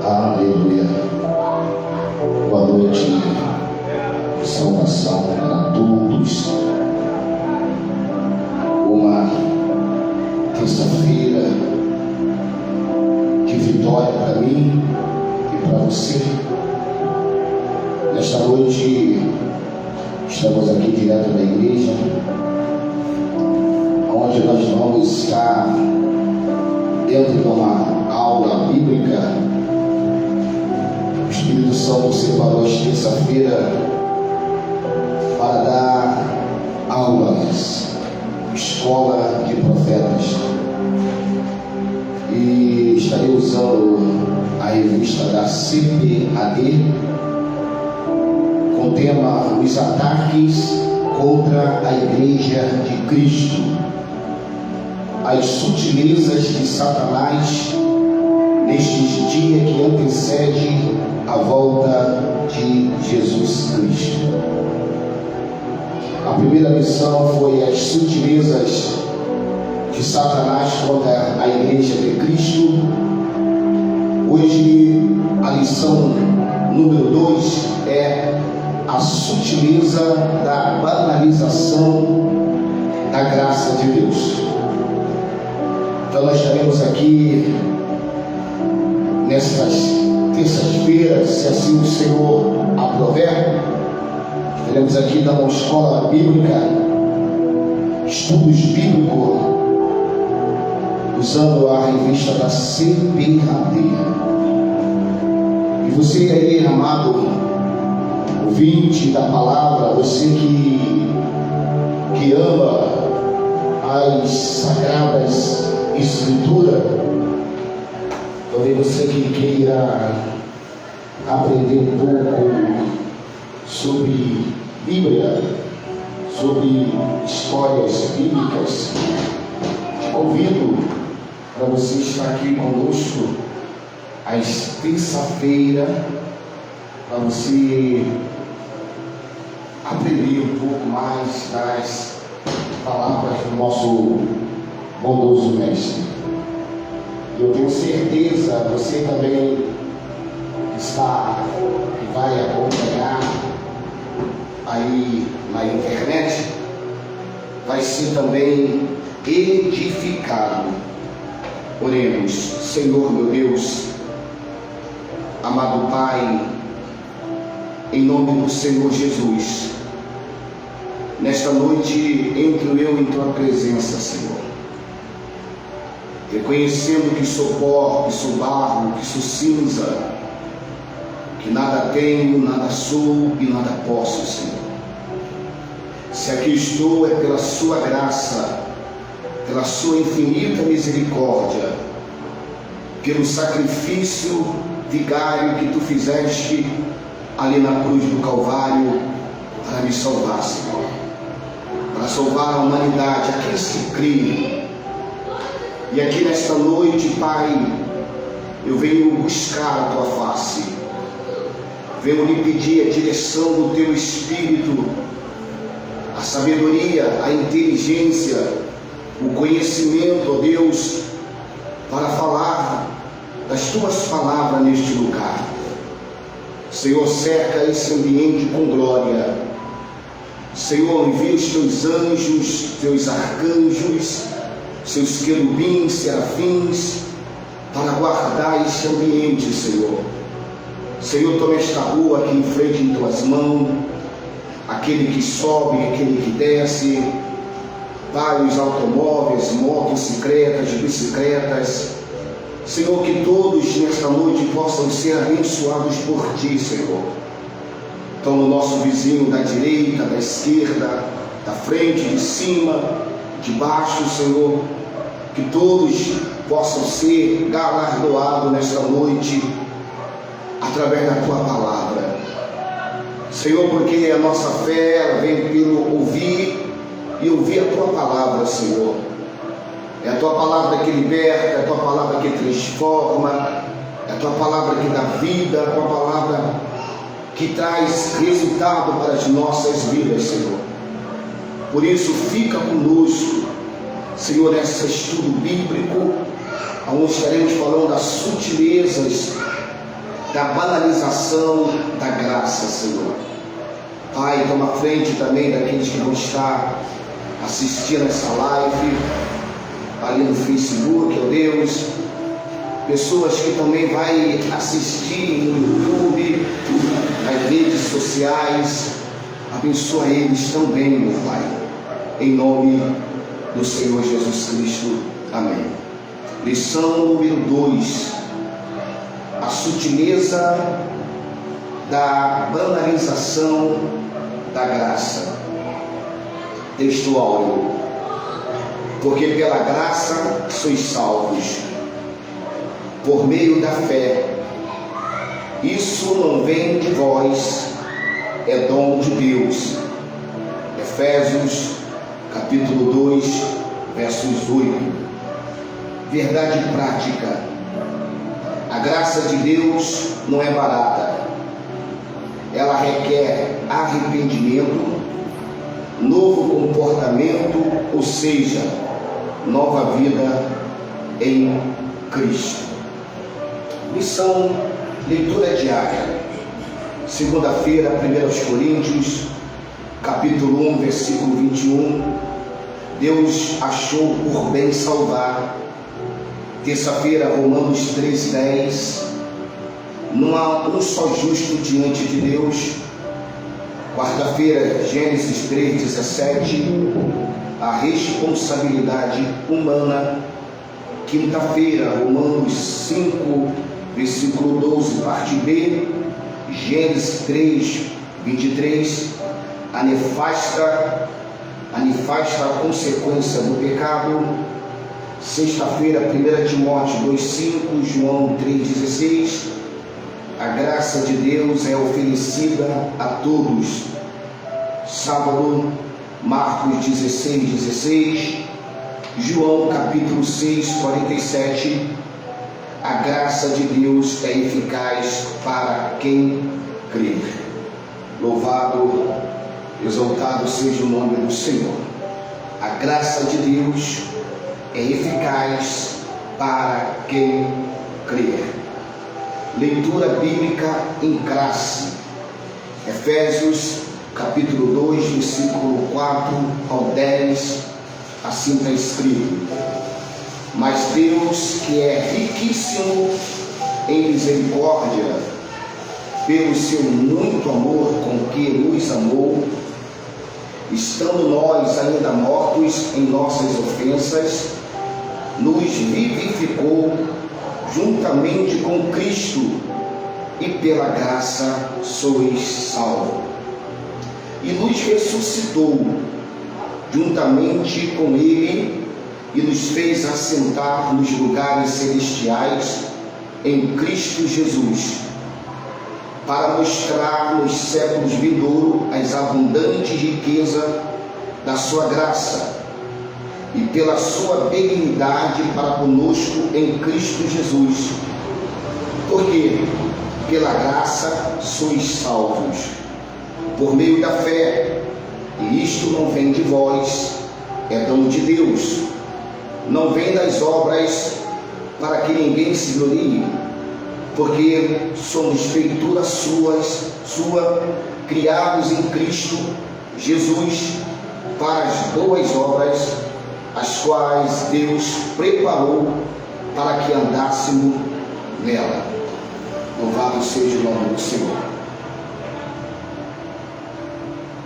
Aleluia. Boa noite. Salvação para todos. Uma terça-feira de vitória para mim e para você. Nesta noite estamos aqui direto da igreja, onde nós vamos estar dentro de uma aula bíblica. O Espírito Santo separou esta terça-feira para dar aulas, escola de profetas, e estarei usando a revista da CPAD com o tema Os Ataques contra a Igreja de Cristo, as sutilezas de Satanás nestes dias que antecedem a volta de Jesus Cristo. A primeira lição foi as sutilezas de Satanás contra a Igreja de Cristo. Hoje a lição número 2 é a sutileza da banalização da graça de Deus. Então nós estaremos aqui nestas terças-feiras, se assim o Senhor aprover. Estaremos aqui dando uma escola bíblica, estudos bíblicos, usando a revista da CPAD. E você aí, amado ouvinte da palavra, você que ama as sagradas escrituras, talvez você que queira aprender um pouco sobre Bíblia, sobre histórias bíblicas, te convido para você estar aqui conosco às terça-feira, para você aprender um pouco mais das palavras do nosso bondoso mestre. Eu tenho certeza, você também está e vai acompanhar aí na internet, vai ser também edificado. Oremos. Senhor meu Deus, amado Pai, em nome do Senhor Jesus, nesta noite entro eu em Tua presença, Senhor, reconhecendo que sou pó, que sou barro, que sou cinza, que nada tenho, nada sou e nada posso, Senhor. Se aqui estou é pela Sua graça, pela Sua infinita misericórdia, pelo sacrifício vigário que Tu fizeste ali na cruz do Calvário para me salvar, Senhor, para salvar a humanidade, aqueles que creem. E aqui nesta noite, Pai, eu venho buscar a Tua face, venho lhe pedir a direção do Teu Espírito, a sabedoria, a inteligência, o conhecimento, ó Deus, para falar das Tuas palavras neste lugar. Senhor, cerca esse ambiente com glória. Senhor, envia os Teus anjos, Teus arcanjos, Seus querubins, serafins, para guardar este ambiente, Senhor. Senhor, toma esta rua aqui em frente em Tuas mãos, aquele que sobe, aquele que desce, vários automóveis, motocicletas, bicicletas. Senhor, que todos nesta noite possam ser abençoados por Ti, Senhor. Então, o nosso vizinho da direita, da esquerda, da frente, de cima, de baixo, Senhor, que todos possam ser galardoados nesta noite através da Tua palavra, Senhor, porque a nossa fé ela vem pelo ouvir e ouvir a Tua palavra, Senhor. É a Tua palavra que liberta, é a Tua palavra que transforma, é a Tua palavra que dá vida, é a Tua palavra que traz resultado para as nossas vidas, Senhor. Por isso, fica conosco, Senhor, nesse estudo bíblico, onde estaremos falando das sutilezas da banalização da graça, Senhor. Pai, toma frente também daqueles que vão estar assistindo essa live ali no Facebook, ó Deus. Pessoas que também vai assistir no YouTube, nas redes sociais. Abençoa eles também, meu Pai. Em nome do Senhor Jesus Cristo. Amém. Lição número 2. A sutileza da banalização da graça. Texto áureo. Porque pela graça sois salvos, por meio da fé. Isso não vem de vós, é dom de Deus. Efésios capítulo 2, versos 8. Verdade prática. A graça de Deus não é barata. Ela requer arrependimento, novo comportamento, ou seja, nova vida em Cristo. Lição, leitura diária. Segunda-feira, 1 Coríntios, capítulo 1, versículo 21. Deus achou por bem salvar. Terça-feira, Romanos 3:10. Não há um só justo diante de Deus. Quarta-feira, Gênesis 3:17. A responsabilidade humana. Quinta-feira, Romanos 5, versículo 12, parte B. Gênesis 3:23. A nefasta consequência do pecado. Sexta-feira, 1 Timóteo 2:5, João 3:16. A graça de Deus é oferecida a todos. Sábado, Marcos 16:16. João capítulo 6, 47. A graça de Deus é eficaz para quem crer. Louvado, exaltado seja o nome do Senhor. A graça de Deus é eficaz para quem crer. Leitura bíblica em classe. Efésios capítulo 2, versículo 4 ao 10. Assim está escrito: mas Deus, que é riquíssimo em misericórdia, pelo seu muito amor com que nos amou, estando nós ainda mortos em nossas ofensas, nos vivificou juntamente com Cristo, e pela graça sois salvos. E nos ressuscitou juntamente com Ele, e nos fez assentar nos lugares celestiais em Cristo Jesus, para mostrar nos séculos vindouros as abundantes riquezas da sua graça, e pela sua benignidade para conosco em Cristo Jesus. Porque pela graça sois salvos, por meio da fé, e isto não vem de vós, é dom de Deus. Não vem das obras, para que ninguém se glorie, porque somos feituras sua, criados em Cristo Jesus, para as boas obras, as quais Deus preparou para que andássemos nela. Louvado seja o nome do Senhor.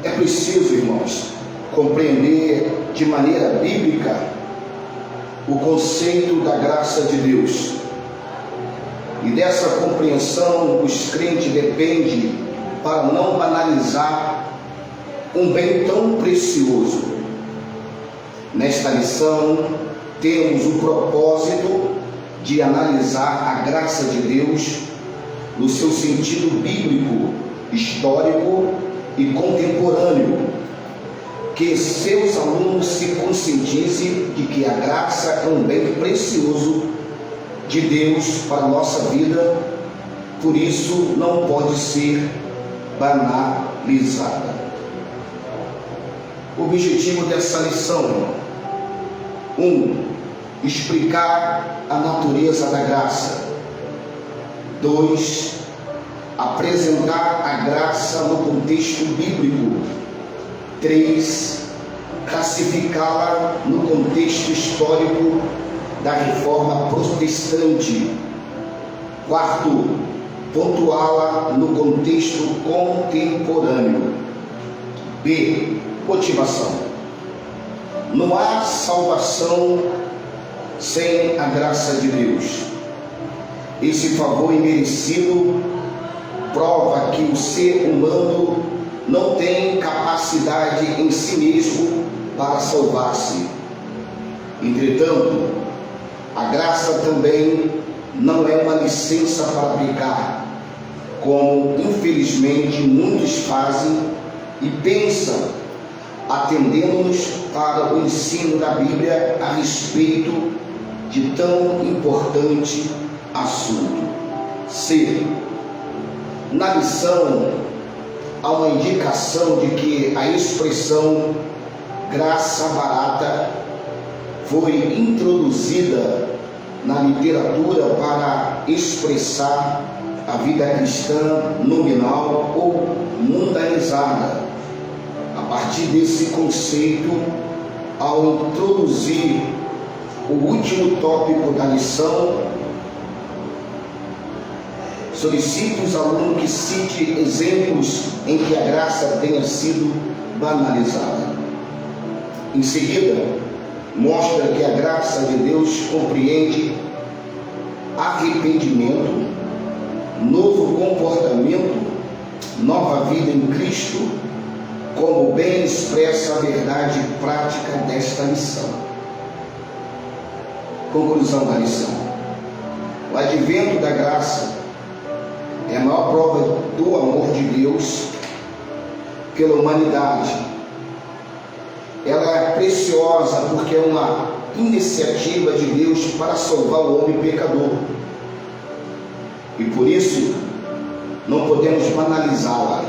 É preciso, irmãos, compreender de maneira bíblica o conceito da graça de Deus. E dessa compreensão os crentes dependem para não banalizar um bem tão precioso. Nesta lição temos o propósito de analisar a graça de Deus no seu sentido bíblico, histórico e contemporâneo, que seus alunos se conscientizem de que a graça é um bem precioso de Deus para a nossa vida, por isso não pode ser banalizada. O objetivo dessa lição: 1. Explicar a natureza da graça. 2. apresentar a graça no contexto bíblico. 3, classificá-la no contexto histórico da reforma protestante. 4, pontuá-la no contexto contemporâneo. B, motivação. Não há salvação sem a graça de Deus. Esse favor imerecido prova que o ser humano não tem capacidade em si mesmo para salvar-se. Entretanto, a graça também não é uma licença para pecar, como infelizmente muitos fazem e pensam, atendendo-nos para o ensino da Bíblia a respeito de tão importante assunto. C, na lição há uma indicação de que a expressão graça barata foi introduzida na literatura para expressar a vida cristã nominal ou mundanizada. A partir desse conceito, ao introduzir o último tópico da lição, solicito os alunos que cite exemplos em que a graça tenha sido banalizada. Em seguida, mostra que a graça de Deus compreende arrependimento, novo comportamento, nova vida em Cristo, como bem expressa a verdade prática desta lição. Conclusão da lição. O advento da graça é a maior prova do amor de Deus pela humanidade. Ela é preciosa porque é uma iniciativa de Deus para salvar o homem pecador. E por isso, não podemos banalizá-la.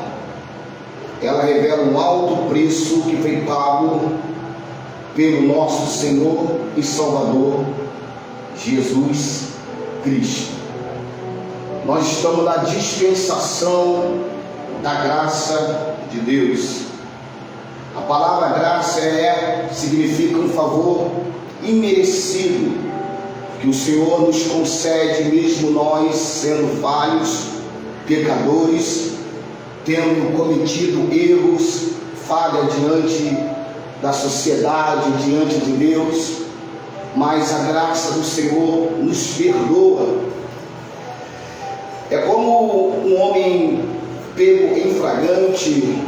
Ela revela um alto preço que foi pago pelo nosso Senhor e Salvador, Jesus Cristo. Nós estamos na dispensação da graça de Deus. A palavra graça significa um favor imerecido que o Senhor nos concede, mesmo nós sendo falhos, pecadores, tendo cometido erros, falha diante da sociedade, diante de Deus, mas a graça do Senhor nos perdoa. É como um homem pego em flagrante,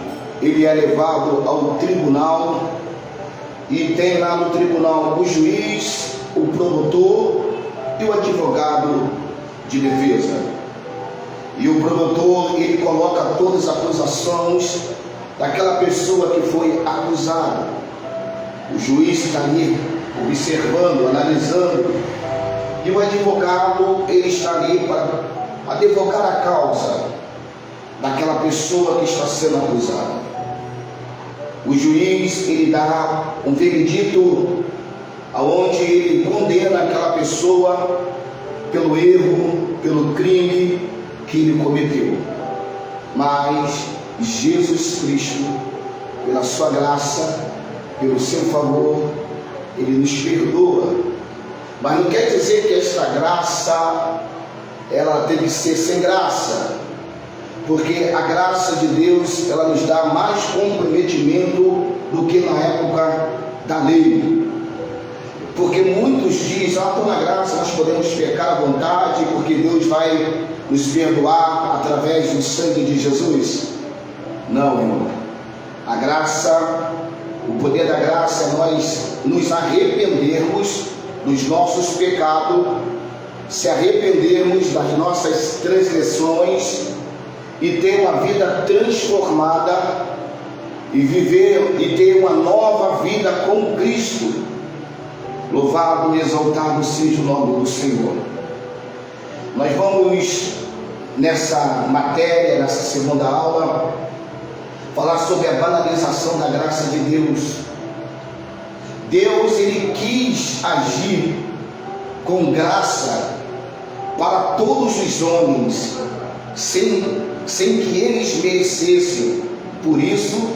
ele é levado ao tribunal e tem lá no tribunal o juiz, o promotor e o advogado de defesa. E o promotor, ele coloca todas as acusações daquela pessoa que foi acusada. O juiz está ali observando, analisando, e o advogado, ele está ali para advogar a causa daquela pessoa que está sendo acusada. O juiz, ele dá um veredito aonde ele condena aquela pessoa pelo erro, pelo crime que ele cometeu. Mas Jesus Cristo, pela sua graça, pelo seu favor, ele nos perdoa. Mas não quer dizer que esta graça ela tem que ser sem graça, porque a graça de Deus ela nos dá mais comprometimento do que na época da lei. Porque muitos dizem, estou na graça, nós podemos pecar à vontade, porque Deus vai nos perdoar através do sangue de Jesus. Não, irmão. A graça, o poder da graça é nós nos arrependermos dos nossos pecados, se arrependermos das nossas transgressões e ter uma vida transformada e viver e ter uma nova vida com Cristo. Louvado e exaltado seja o nome do Senhor. Nós vamos nessa matéria, nessa segunda aula, falar sobre a banalização da graça de Deus. Deus, ele quis agir com graça para todos os homens, sem que eles merecessem. Por isso,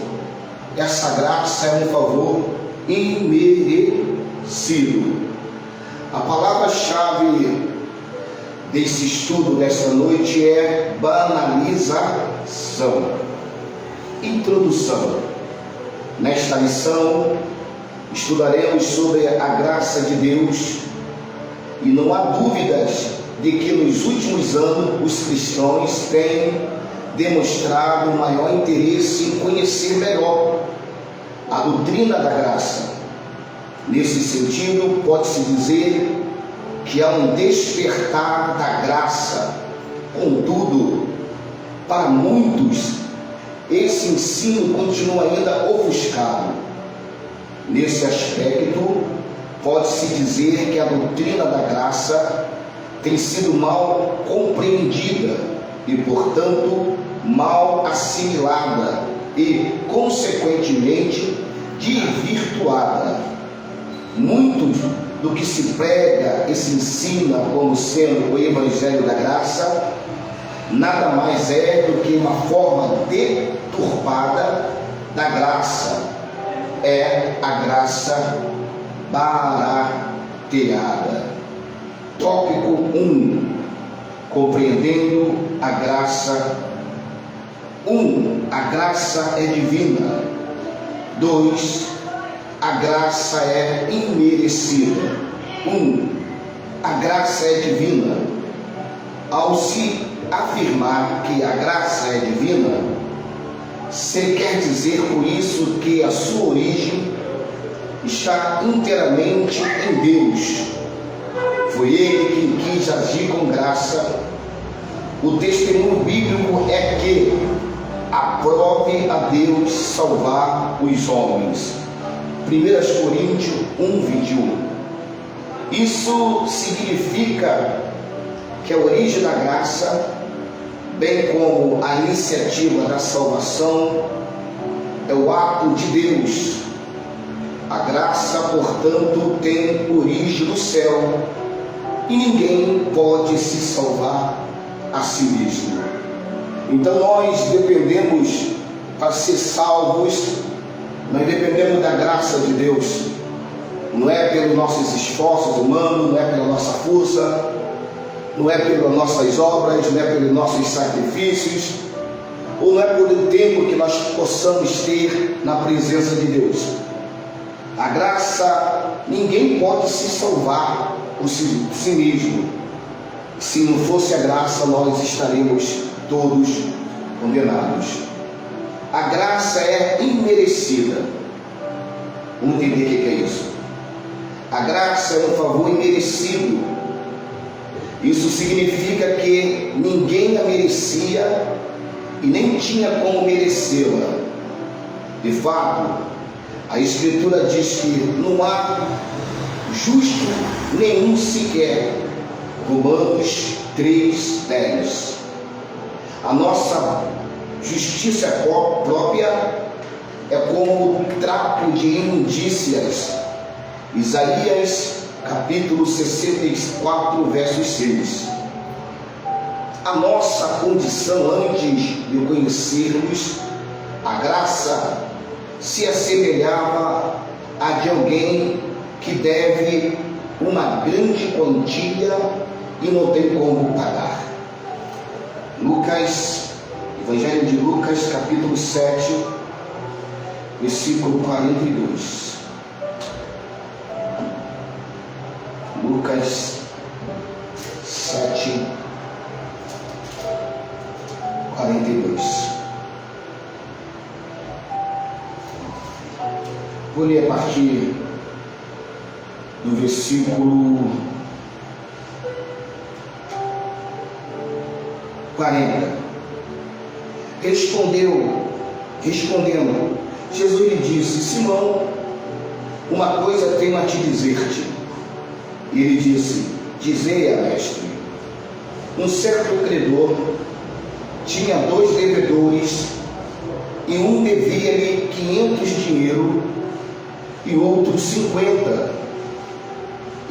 essa graça é um favor imerecido. A palavra-chave desse estudo desta noite é banalização. Introdução. Nesta lição, estudaremos sobre a graça de Deus, e não há dúvidas de que nos últimos anos os cristãos têm demonstrado um maior interesse em conhecer melhor a doutrina da graça. Nesse sentido, pode-se dizer que há um despertar da graça. Contudo, para muitos, esse ensino continua ainda ofuscado. Nesse aspecto, pode-se dizer que a doutrina da graça tem sido mal compreendida e, portanto, mal assimilada e, consequentemente, desvirtuada. Muito do que se prega e se ensina como sendo o Evangelho da Graça nada mais é do que uma forma deturpada da graça. É a graça barateada. Tópico 1. Compreendendo a graça. 1. A graça é divina. 2. A graça é imerecida. 1. A graça é divina. Ao se afirmar que a graça é divina, se quer dizer por isso que a sua origem está inteiramente em Deus. Foi Ele quem quis agir com graça. O testemunho bíblico é que aprove a Deus salvar os homens. 1 Coríntios 1:21. Isso significa que a origem da graça, bem como a iniciativa da salvação, é o ato de Deus. A graça, portanto, tem origem no céu e ninguém pode se salvar a si mesmo. Então nós dependemos, para ser salvos, nós dependemos da graça de Deus. Não é pelos nossos esforços humanos, não é pela nossa força, não é pelas nossas obras, não é pelos nossos sacrifícios, ou não é pelo tempo que nós possamos ter na presença de Deus. A graça, ninguém pode se salvar por si mesmo. Se não fosse a graça, nós estaremos todos condenados. A graça é imerecida. Vamos entender o que é isso. A graça é um favor imerecido. Isso significa que ninguém a merecia e nem tinha como merecê-la. De fato, a Escritura diz que não há justo nenhum sequer. Romanos 3:10. A nossa justiça própria é como trapo de imundícias. Isaías capítulo 64, verso 6. A nossa condição antes de conhecermos a graça se assemelhava a de alguém que deve uma grande quantia e não tem como pagar. Evangelho de Lucas, capítulo 7, versículo 42. Lucas 7, 42. Vou ler a partir do versículo 40. Respondendo, Jesus lhe disse: Simão, uma coisa tenho a te dizer-te. E ele disse: Dizei-a, mestre. Um certo credor tinha 2 devedores, e um devia-lhe 500 dinheiro e outro 50.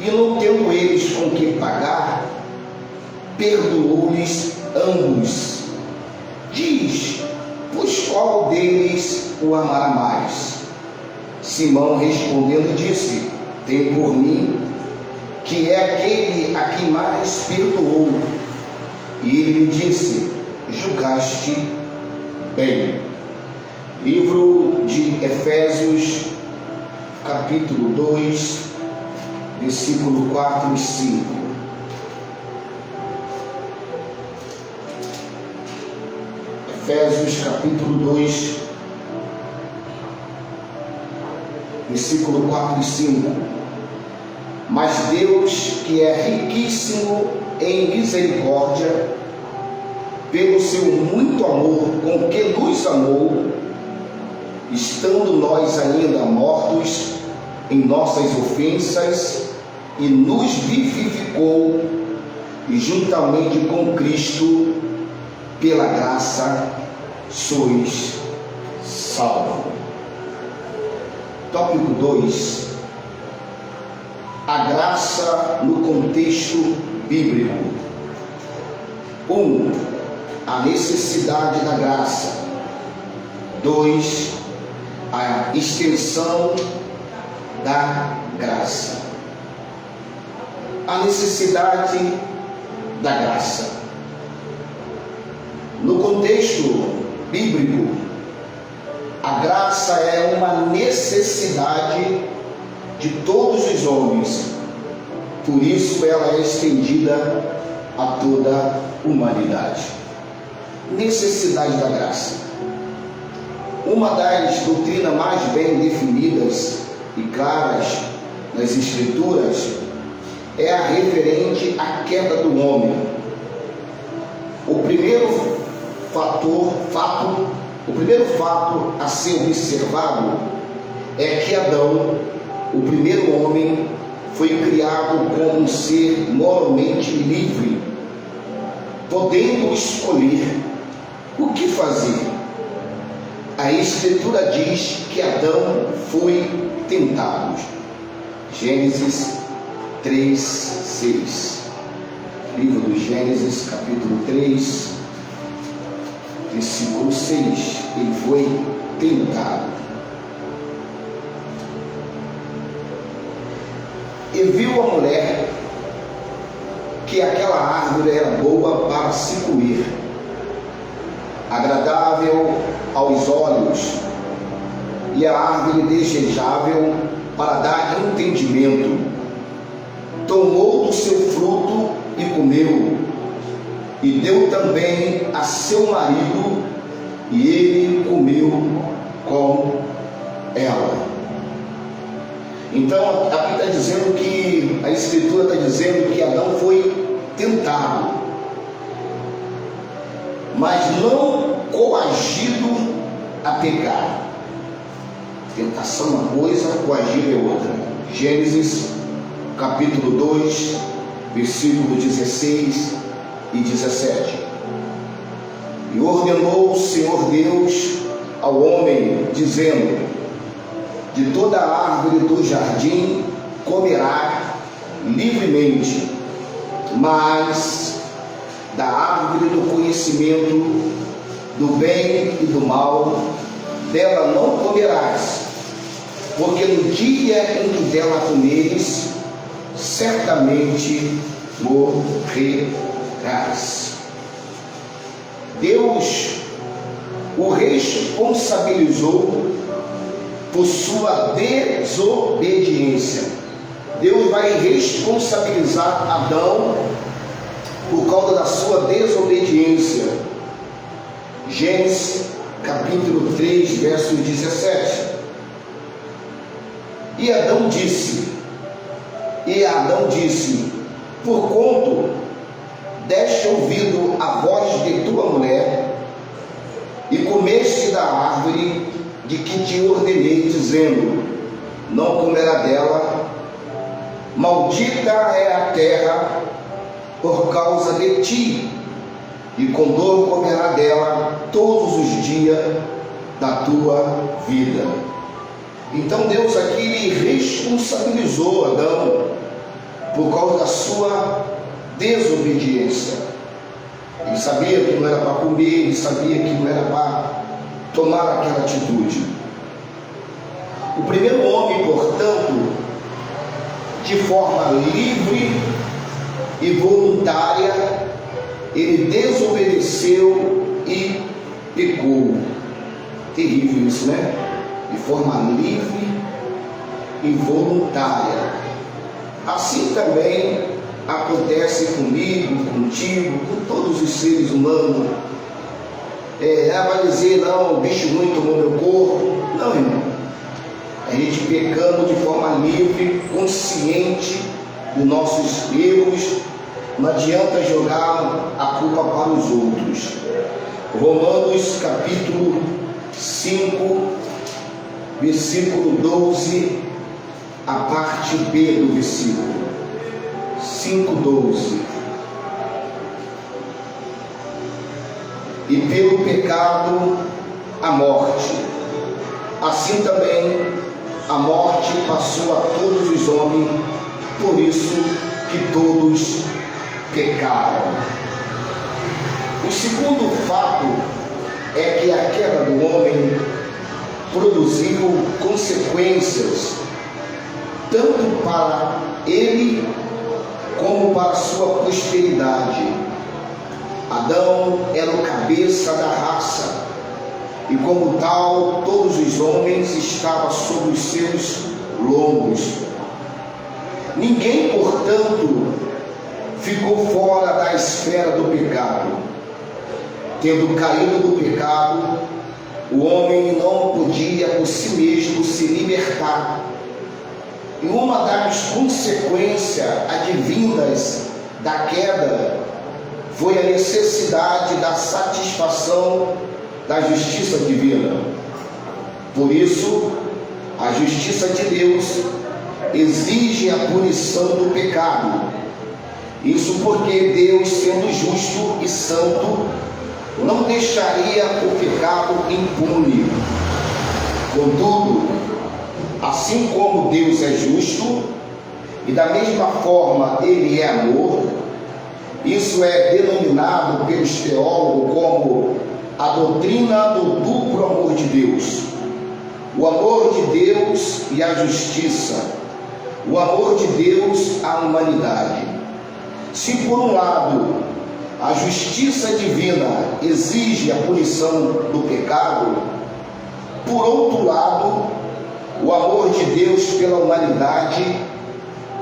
E não tendo eles com que pagar, perdoou-lhes ambos. Diz, pois qual deles o amará mais? Simão respondendo disse, tem por mim que é aquele a quem mais perdoou. E ele lhe disse, julgaste bem. Livro de Efésios, capítulo 2, versículo 4 e 5. Efésios, capítulo 2, versículo 4 e 5. Mas Deus, que é riquíssimo em misericórdia, pelo seu muito amor com que nos amou, estando nós ainda mortos em nossas ofensas, e nos vivificou, e juntamente com Cristo, pela graça, sois salvos. Tópico 2. A graça no contexto bíblico. 1. A necessidade da graça. 2. A extensão da graça. A necessidade da graça. No contexto bíblico, a graça é uma necessidade de todos os homens. Por isso ela é estendida a toda a humanidade. Necessidade da graça. Uma das doutrinas mais bem definidas e claras nas Escrituras é a referente à queda do homem. O primeiro fato a ser observado é que Adão, o primeiro homem, foi criado como um ser moralmente livre, podendo escolher o que fazer. A Escritura diz que Adão foi tentado. Gênesis 3, 6. Livro do Gênesis, capítulo 3, versículo 6. Ele foi tentado. E viu a mulher que aquela árvore era boa para se comer, agradável aos olhos, e a árvore desejável para dar entendimento. Tomou do seu fruto e comeu, e deu também a seu marido, e ele comeu com ela. Então aqui está dizendo que, a Escritura está dizendo que Adão foi tentado, mas não coagido a pecar. Tentação é uma coisa, coagir é outra. Gênesis capítulo 2, versículo 16 e 17. E ordenou o Senhor Deus ao homem, dizendo, de toda a árvore do jardim comerá livremente, mas da árvore do conhecimento do bem e do mal, dela não comerás, porque no dia em que dela comeres, certamente morrerás. Deus o responsabilizou por sua desobediência. Deus vai responsabilizar Adão por causa da sua desobediência. Gênesis capítulo 3, verso 17. E Adão disse, porquanto deste ouvido a voz de tua mulher, e comeste da árvore de que te ordenei, dizendo, não comerá dela, maldita é a terra por causa de ti, e com dor comerá dela todos os dias da tua vida. Então Deus aqui lhe responsabilizou Adão por causa da sua desobediência. Ele sabia que não era para comer, ele sabia que não era para tomar aquela atitude. O primeiro homem, portanto, de forma livre e voluntária, ele desobedeceu e pecou. Terrível isso, né? De forma livre e voluntária. Assim também acontece comigo, contigo, com todos os seres humanos. Vai dizer, não, o bicho ruim tomou meu corpo. Não, irmão. A gente pecando de forma livre, consciente dos nossos erros. Não adianta jogar a culpa para os outros. Romanos capítulo 5, versículo 12, a parte B do versículo. 5:12. E pelo pecado a morte, assim também a morte passou a todos os homens, por isso que todos pecaram. O segundo fato é que a queda do homem produziu consequências tanto para ele como para sua posteridade. Adão era o cabeça da raça, e como tal, todos os homens estavam sob os seus lombos. Ninguém, portanto, ficou fora da esfera do pecado. Tendo caído do pecado, o homem não podia por si mesmo se libertar. E uma das consequências advindas da queda foi a necessidade da satisfação da justiça divina. Por isso, a justiça de Deus exige a punição do pecado. Isso porque Deus, sendo justo e santo, não deixaria o pecado impune. Contudo, assim como Deus é justo e da mesma forma Ele é amor, isso é denominado pelos teólogos como a doutrina do duplo amor de Deus. O amor de Deus e a justiça. O amor de Deus à humanidade. Se por um lado a justiça divina exige a punição do pecado, por outro lado, o amor de Deus pela humanidade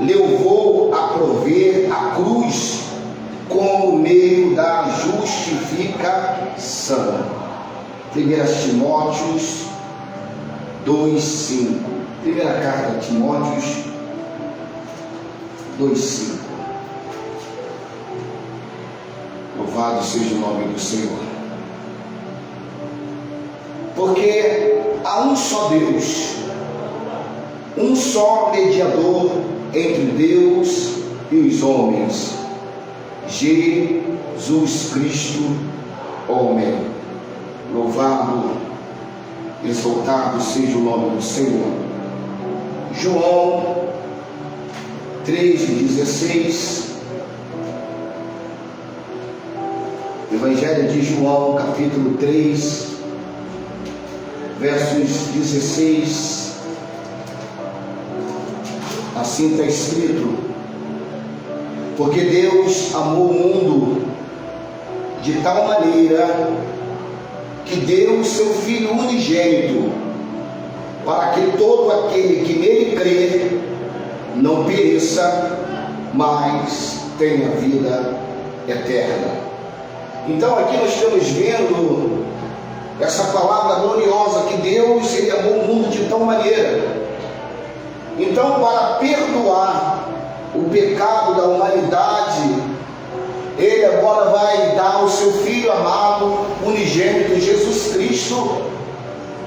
levou a prover a cruz como meio da justificação. 1 Timóteos 2:5. Primeira carta a Timóteos 2:5. Louvado seja o nome do Senhor. Porque há um só Deus, um só mediador entre Deus e os homens, Jesus Cristo, homem. Louvado, exaltado seja o nome do Senhor. João 3:16. Evangelho de João, capítulo 3, versos 16. Assim está escrito: porque Deus amou o mundo de tal maneira que deu o seu Filho unigênito, para que todo aquele que nele crê não pereça, mas tenha vida eterna. Então aqui nós estamos vendo essa palavra gloriosa que Deus, Ele amou o mundo de tal maneira. Então, para perdoar o pecado da humanidade, Ele agora vai dar o seu Filho amado, unigênito, Jesus Cristo,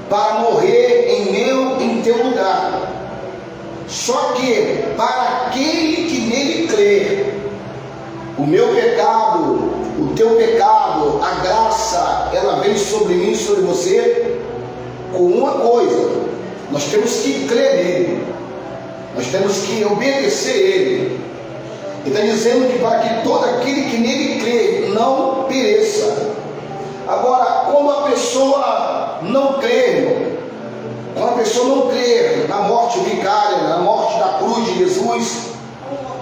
para morrer em meu, em teu lugar. Só que para aquele que nele crê, o meu pecado, o teu pecado, a graça, ela vem sobre mim, sobre você, com uma coisa: nós temos que crer nele, nós temos que obedecer ele. Ele está dizendo que para que todo aquele que nele crê não pereça. Agora, quando a pessoa não crê, quando a pessoa não crê na morte vicária, na morte da cruz de Jesus,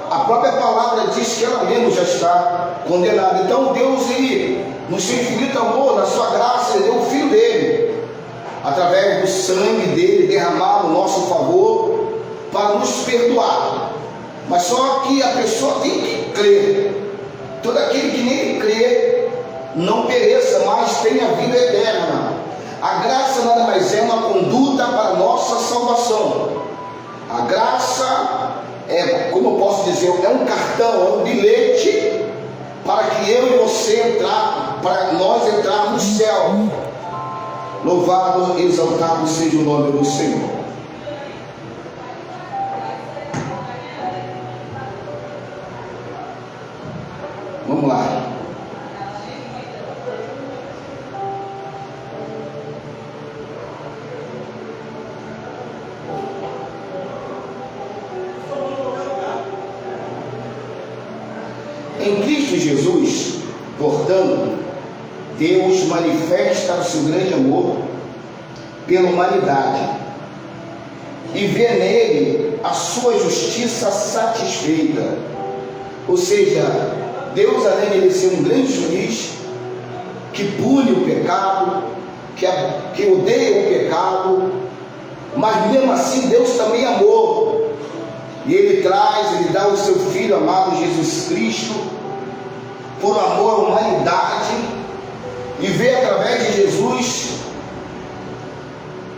a própria palavra diz que ela mesmo já está condenada. Então Deus, ele, no seu infinito amor, na sua graça, ele deu o Filho dele, através do sangue dele derramado no nosso favor, para nos perdoar. Mas só que a pessoa tem que crer. Todo aquele que nele crê não pereça, mas tenha vida eterna. A graça nada mais é uma conduta para a nossa salvação. A graça é, como eu posso dizer, é um cartão, é um bilhete para que eu e você para nós entrarmos no céu. Louvado e exaltado seja o nome do Senhor. Vamos lá. Em Cristo Jesus, portanto, Deus manifesta o seu grande amor pela humanidade e vê nele a sua justiça satisfeita. Ou seja, Deus, além de ser um grande juiz que pune o pecado, que odeia o pecado, mas mesmo assim Deus também é amor. E ele dá o seu Filho amado Jesus Cristo, por amor à humanidade, e vê através de Jesus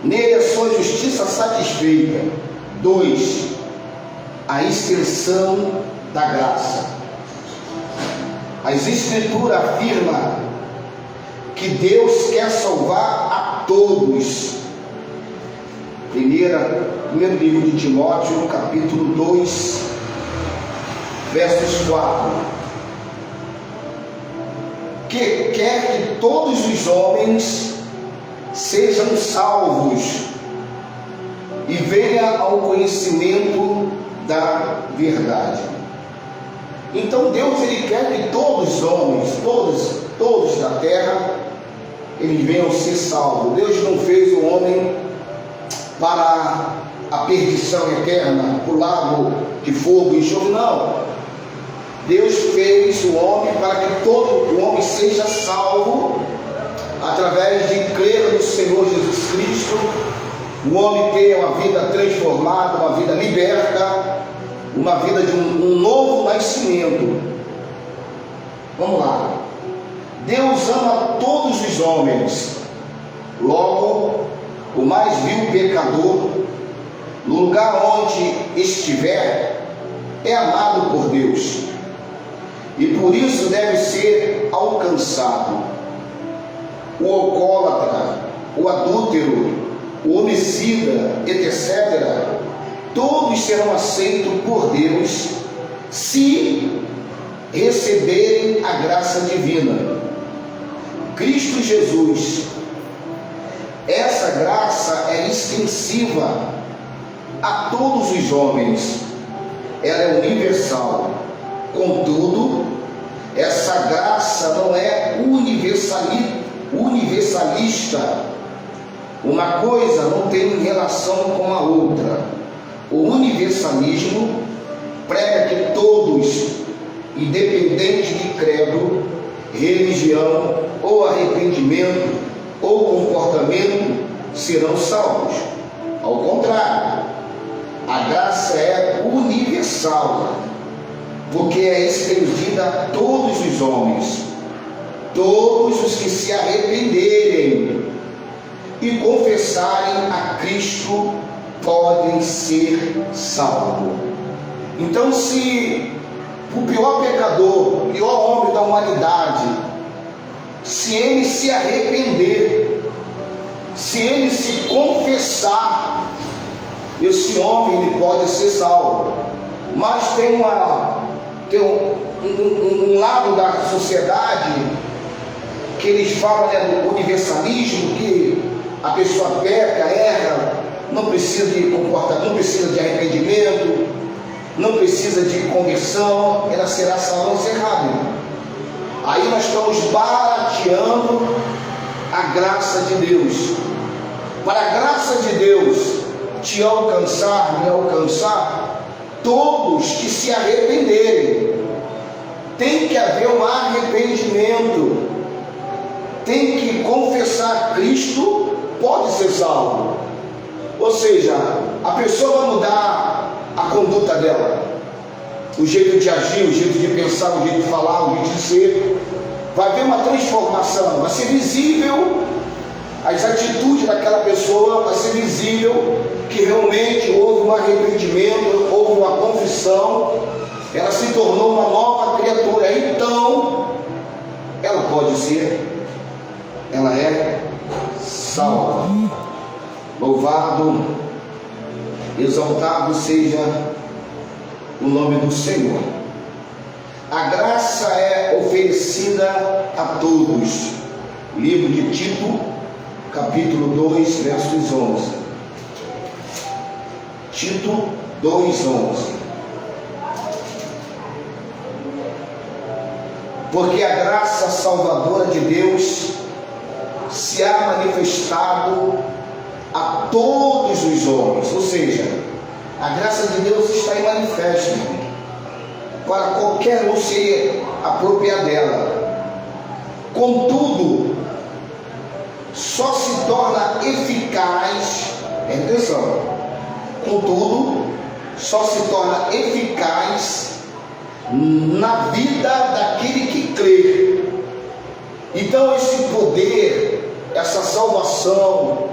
nele a sua justiça satisfeita. 2. A extensão da graça. As Escrituras afirmam que Deus quer salvar a todos. Primeiro livro de Timóteo, capítulo 2, versos 4. Que quer que todos os homens sejam salvos e venham ao conhecimento da verdade. Então Deus, ele quer que todos os homens, todos da terra, eles venham ser salvos. Deus não fez o homem para a perdição eterna, para o lago de fogo e enxofre, não. Deus fez o homem para que todo o homem seja salvo através de crer no Senhor Jesus Cristo. O homem tenha uma vida transformada, uma vida liberta, uma vida de um novo nascimento. Vamos lá. Deus ama todos os homens. Logo, o mais vil pecador, no lugar onde estiver, é amado por Deus, e por isso deve ser alcançado. O alcoólatra, o adúltero, o homicida, etc., todos serão aceitos por Deus se receberem a graça divina. Cristo Jesus. Essa graça é extensiva a todos os homens, ela é universal. Contudo, essa graça não é universalista. Uma coisa não tem relação com a outra. O universalismo prega que todos, independente de credo, religião ou arrependimento ou comportamento, serão salvos. Ao contrário, a graça é universal, porque é estendida a todos os homens, todos os que se arrependerem e confessarem a Cristo podem ser salvos. Então, se o pior pecador, o pior homem da humanidade, se ele se arrepender, se ele se confessar, esse homem ele pode ser salvo. Mas tem um lado da sociedade que eles falam, do universalismo, que a pessoa peca, erra, não precisa de comportamento, não precisa de arrependimento, não precisa de conversão, ela será salva. Isso é errado. Aí nós estamos barateando a graça de Deus. Para a graça de Deus te alcançar, me alcançar, todos que se arrependerem, tem que haver um arrependimento, tem que confessar Cristo, pode ser salvo. Ou seja, a pessoa vai mudar a conduta dela, o jeito de agir, o jeito de pensar, o jeito de falar, o jeito de ser, vai haver uma transformação, vai ser visível. As atitudes daquela pessoa vai ser visível que realmente houve um arrependimento, houve uma confissão, ela se tornou uma nova criatura. Então, ela pode ser, ela é salva. Louvado, exaltado seja o nome do Senhor. A graça é oferecida a todos. Livro de Tito, capítulo 2, versos 11. Tito 2:11. Porque a graça salvadora de Deus se há manifestado a todos os homens. Ou seja, a graça de Deus está em manifesto para qualquer um se apropriar dela. Contudo, só se torna eficaz, atenção, contudo, só se torna eficaz na vida daquele que crê. Então esse poder, essa salvação,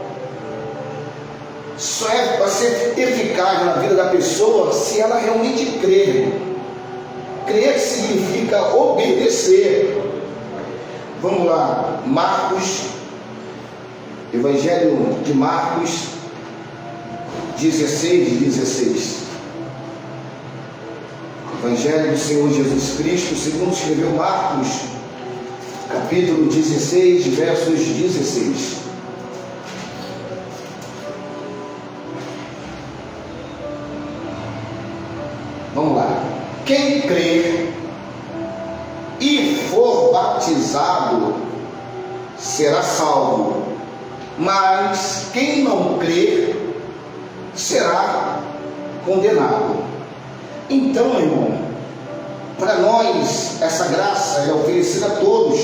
só vai ser eficaz na vida da pessoa se ela realmente crer. Crer significa obedecer. Vamos lá, Marcos, Evangelho de Marcos 16:16. Evangelho do Senhor Jesus Cristo, segundo escreveu Marcos, capítulo 16, versos 16. Vamos lá. Quem crer e for batizado será salvo, mas quem não crer será condenado. Então, irmão, para nós essa graça é oferecida a todos,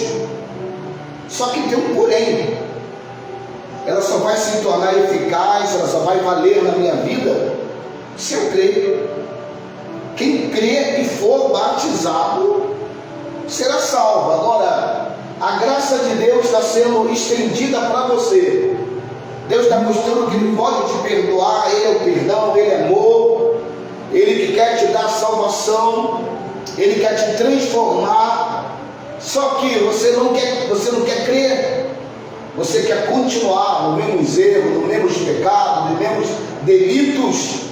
só que tem um porém. Ela só vai se tornar eficaz, ela só vai valer na minha vida se eu crer. Quem crê e for batizado será salvo. Agora, a graça de Deus está sendo estendida para você. Deus está mostrando que Ele pode te perdoar. Ele é o perdão, Ele é amor, Ele que quer te dar salvação, Ele quer te transformar. Só que você não quer crer, você quer continuar nos mesmos erros, nos mesmos pecados, nos mesmos delitos.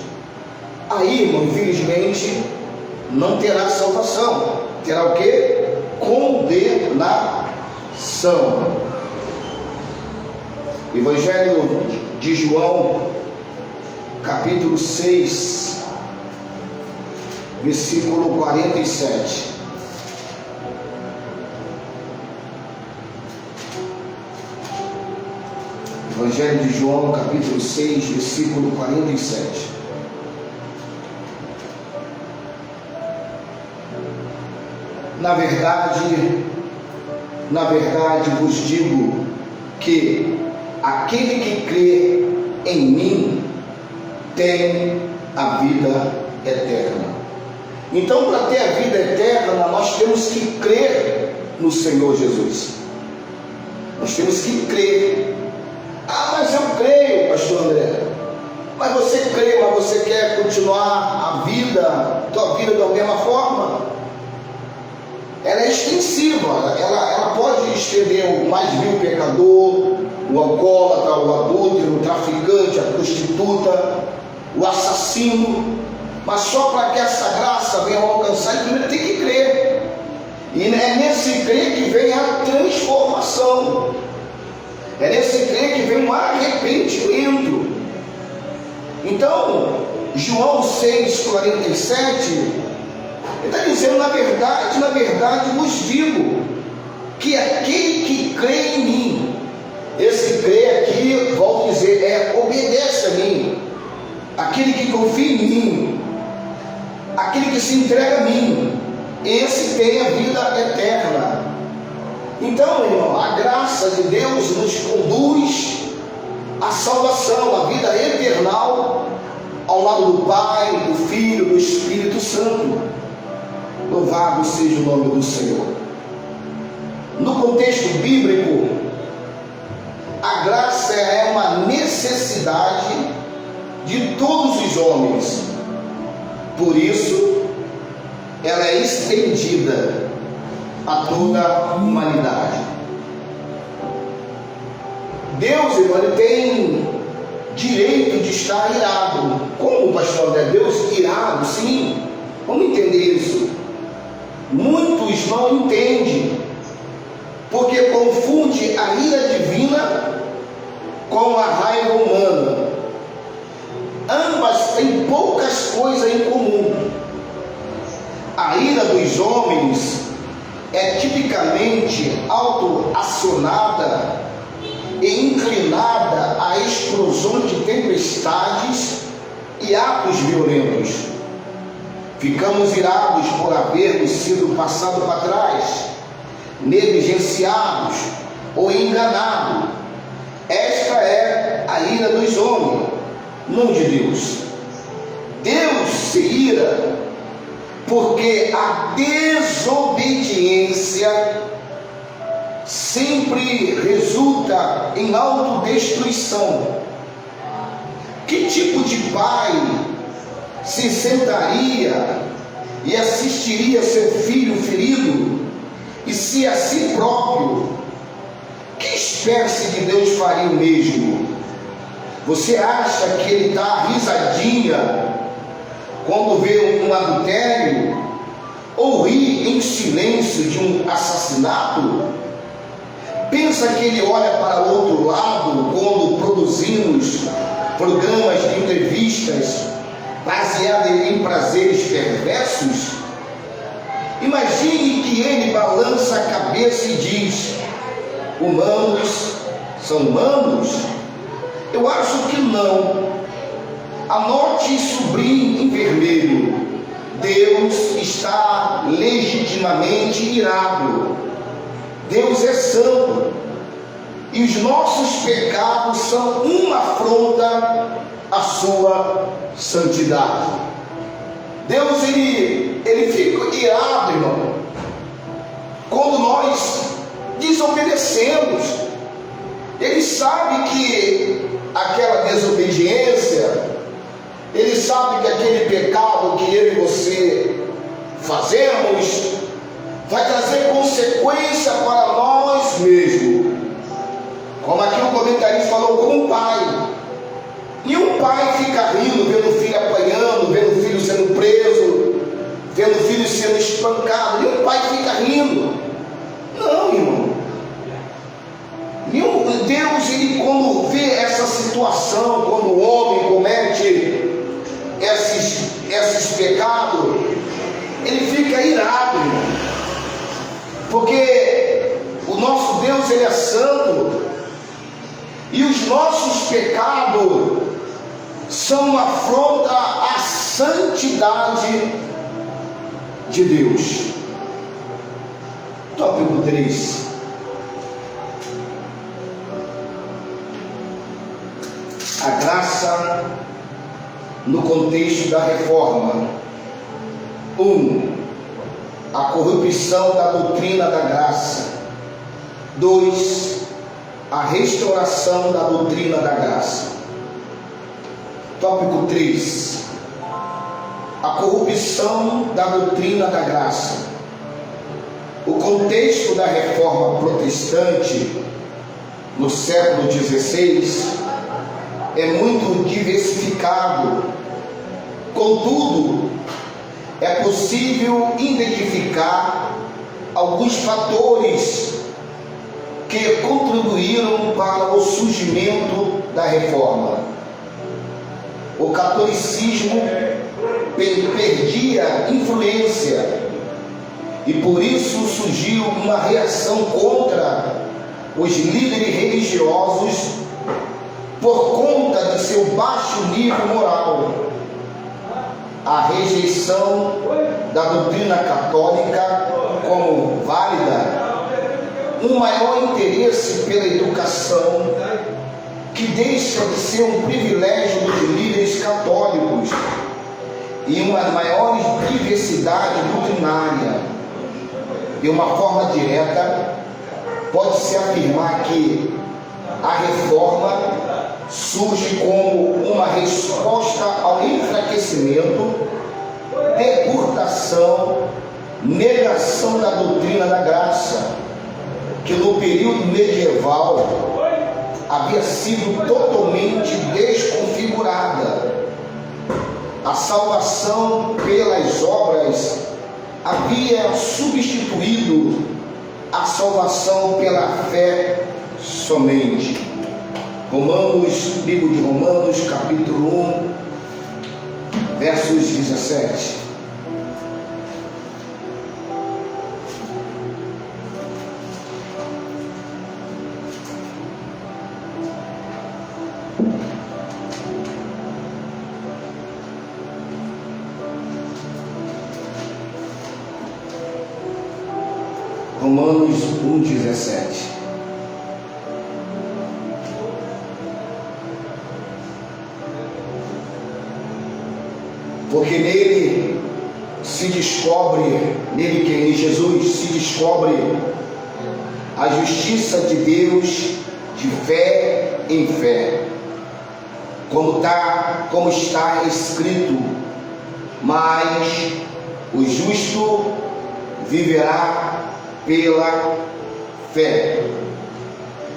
Aí, irmão, infelizmente, não terá salvação. Terá o quê? Condenação. Evangelho de João, capítulo 6, versículo 47. Evangelho de João, capítulo 6, versículo 47. Na verdade vos digo que aquele que crê em mim tem a vida eterna. Então, para ter a vida eterna, nós temos que crer no Senhor Jesus. Nós temos que crer. Ah, mas eu creio, pastor André. Mas você crê, mas você quer continuar tua vida da mesma forma? Ela é extensiva, ela pode estender o mais vil pecador, o alcoólatra, o adúltero, o traficante, a prostituta, o assassino. Mas só para que essa graça venha alcançar, primeiro tem que crer. E é nesse crer que vem a transformação. É nesse crer que vem um arrependimento. Então, João 6,47, ele está dizendo, na verdade vos digo, que aquele que crê em mim, esse crê aqui, volto a dizer, obedece a mim, aquele que confia em mim, aquele que se entrega a mim, esse tem a vida eterna. Então, irmão, a graça de Deus nos conduz à salvação, à vida eternal, ao lado do Pai, do Filho, do Espírito Santo. Louvado seja o nome do Senhor. No contexto bíblico, a graça é uma necessidade de todos os homens. Por isso, ela é estendida a toda a humanidade. Deus, irmão, ele tem direito de estar irado. Como, pastor André? Deus irado? Sim. Vamos entender isso. Muitos não entendem, porque confunde a ira divina com a raiva humana. Ambas têm poucas coisas em comum. A ira dos homens é tipicamente autoacionada e inclinada a explosões de tempestades e atos violentos. Ficamos irados por havermos sido passados para trás, negligenciados ou enganados. Esta é a ira dos homens, não de Deus. Deus se ira porque a desobediência sempre resulta em autodestruição. Que tipo de pai se sentaria e assistiria seu filho ferido, e se a si próprio, que espécie de Deus faria o mesmo? Você acha que ele dá risadinha quando vê um adultério, ou ri em silêncio de um assassinato? Pensa que ele olha para o outro lado quando produzimos programas de entrevistas baseados em prazeres perversos? Imagine que ele balança a cabeça e diz: humanos são humanos? Eu acho que não. Anote e sublinhe em vermelho: Deus está legitimamente irado. Deus é santo, e os nossos pecados são uma afronta à sua santidade. Deus, ele fica irado, irmão, quando nós desobedecemos. Ele sabe que aquela desobediência, ele sabe que aquele pecado que eu e você fazemos vai trazer consequência para nós mesmos. Como aqui o comentarista falou, como um pai. Nenhum pai fica rindo vendo o filho apanhando, vendo o filho sendo preso, vendo o filho sendo espancado. Nenhum pai fica rindo. Não, irmão. Deus, ele, quando vê essa situação, quando o homem comete esses pecados, ele fica irado, irmão. Porque o nosso Deus, ele é santo, e os nossos pecados são uma afronta à santidade de Deus. Tópico 3. A graça no contexto da reforma. 1. A corrupção da doutrina da graça. 2. A restauração da doutrina da graça. Tópico 3. A corrupção da doutrina da graça. O contexto da reforma protestante no século XVI é muito diversificado. Contudo, é possível identificar alguns fatores que contribuíram para o surgimento da reforma. o catolicismo perdia influência e por isso surgiu uma reação contra os líderes religiosos por conta de seu baixo nível moral. A rejeição da doutrina católica como válida, um maior interesse pela educação, que deixa de ser um privilégio dos líderes católicos, e uma maior diversidade doutrinária. De uma forma direta, pode-se afirmar que a reforma surge como uma resposta ao enfraquecimento, decurtação, negação da doutrina da graça, que no período medieval havia sido totalmente desconfigurada. A salvação pelas obras havia substituído a salvação pela fé somente. Livro de Romanos, capítulo 1, versos 17. Romanos 1,17. Porque nele se descobre, nele que é em Jesus, se descobre a justiça de Deus de fé em fé. Como está escrito, mas o justo viverá pela fé.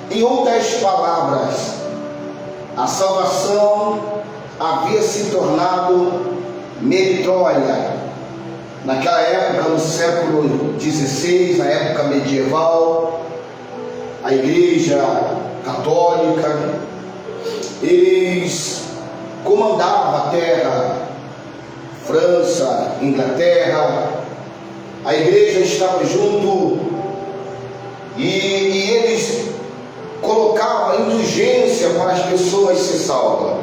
Em outras palavras, a salvação havia se tornado meritória. Naquela época, no século XVI, na época medieval, a Igreja Católica, eles comandavam a terra, França, Inglaterra, a igreja estava junto e eles colocavam indulgência para as pessoas ser salvas.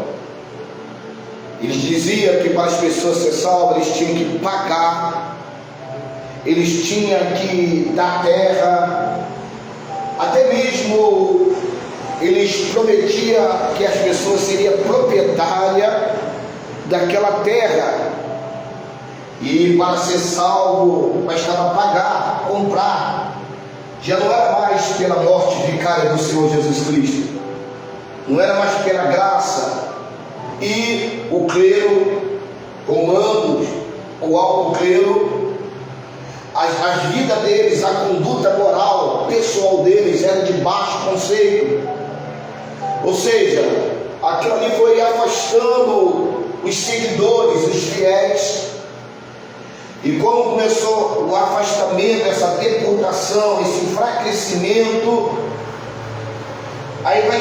Eles diziam que para as pessoas ser salvas eles tinham que pagar, eles tinham que dar terra, até mesmo eles prometiam que as pessoas seriam proprietárias daquela terra. E para ser salvo, bastava pagar, comprar. Já não era mais pela morte vicária do Senhor Jesus Cristo, não era mais pela graça. E o clero, romanos, o alto clero, as vidas deles, a conduta moral pessoal deles era de baixo conceito. Ou seja, aquilo ali foi afastando os seguidores, os fiéis. E como começou o afastamento, essa deportação, esse enfraquecimento, aí vai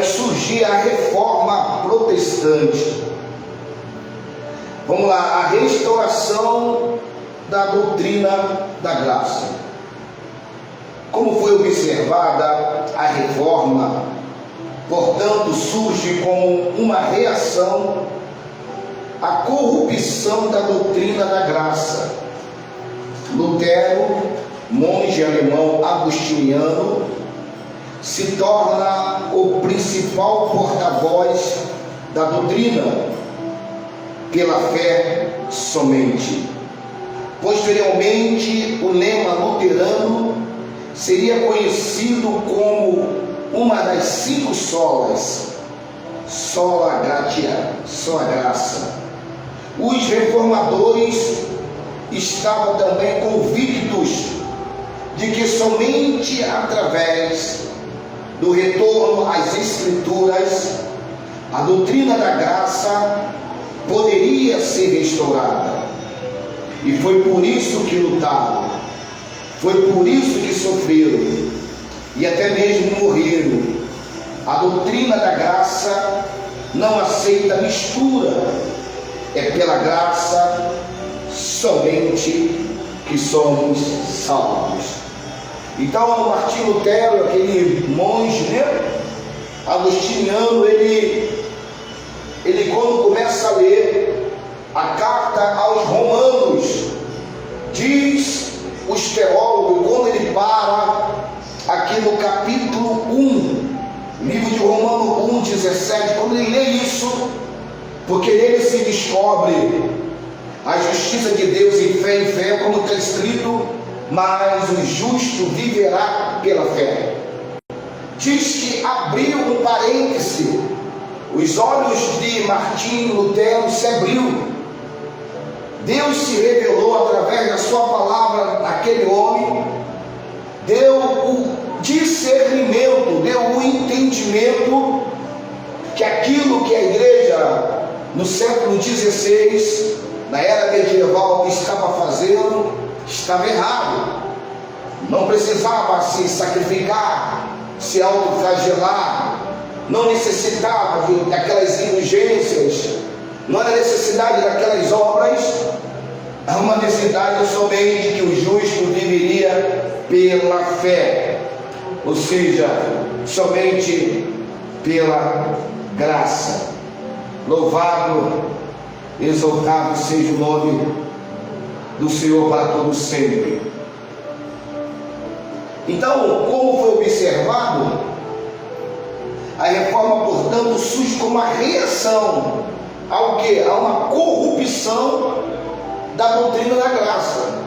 surgir a reforma protestante. Vamos lá, a restauração da doutrina da graça. Como foi observada a reforma, portanto, surge como uma reação à corrupção da doutrina da graça. Lutero, monge alemão agostiniano, se torna o principal porta-voz da doutrina pela fé somente. Posteriormente, o lema luterano seria conhecido como uma das 5 solas, sola gratia, só a graça. Os reformadores estavam também convictos de que somente através do retorno às Escrituras a doutrina da graça poderia ser restaurada. E foi por isso que lutaram, foi por isso que sofreram e até mesmo morreram A doutrina da graça não aceita mistura. É pela graça somente que somos salvos. Então, Martinho Lutero, aquele monge, agostiniano, ele quando começa a ler a carta aos Romanos, diz os teólogos, quando ele para aqui no capítulo 1, livro de Romanos 1:17, quando ele lê isso, porque nele se descobre a justiça de Deus em fé, como está escrito, mas o justo viverá pela fé. Diz que abriu um parêntese, os olhos de Martinho Lutero se abriu. Deus se revelou através da sua palavra naquele homem, deu o discernimento, deu o entendimento que aquilo que a igreja no século XVI, na era medieval, estava fazendo, estava errado. Não precisava se sacrificar, se autoflagelar, não necessitava daquelas indulgências, não era necessidade daquelas obras, há uma necessidade somente que o justo viveria pela fé, ou seja, somente pela graça. Louvado, exaltado seja o nome do Senhor para todo sempre. Então, como foi observado, a reforma, portanto, surge como uma reação ao quê? A uma corrupção da doutrina da graça.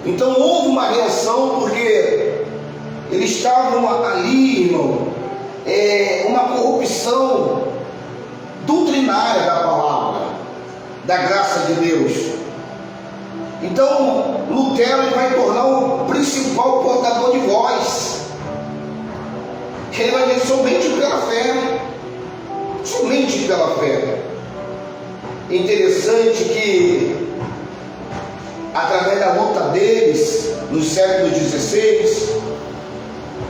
Então houve uma reação, porque eles estavam ali, irmão, uma corrupção doutrinária da palavra, da graça de Deus. Então Lutero vai tornar o principal portador de voz. Ele vai dizer somente pela fé, somente pela fé. Interessante que através da luta deles no século XVI,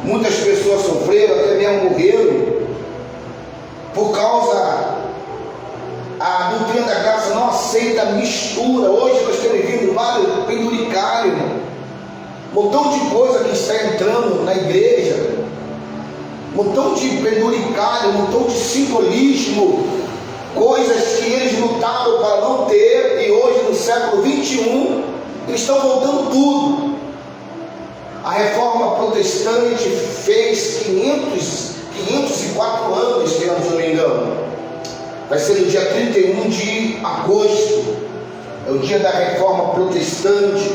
muitas pessoas sofreram, até mesmo morreram, por causa a doutrina da graça não aceita mistura. Hoje nós temos vindo vários penduricários, um montão de coisa que está entrando na igreja, um montão de penduricário, um montão de simbolismo, coisas que eles lutaram para não ter, e hoje no século XXI eles estão voltando tudo. A reforma protestante fez 504 anos, se eu não me engano. Vai ser no dia 31 de agosto, é o dia da reforma protestante.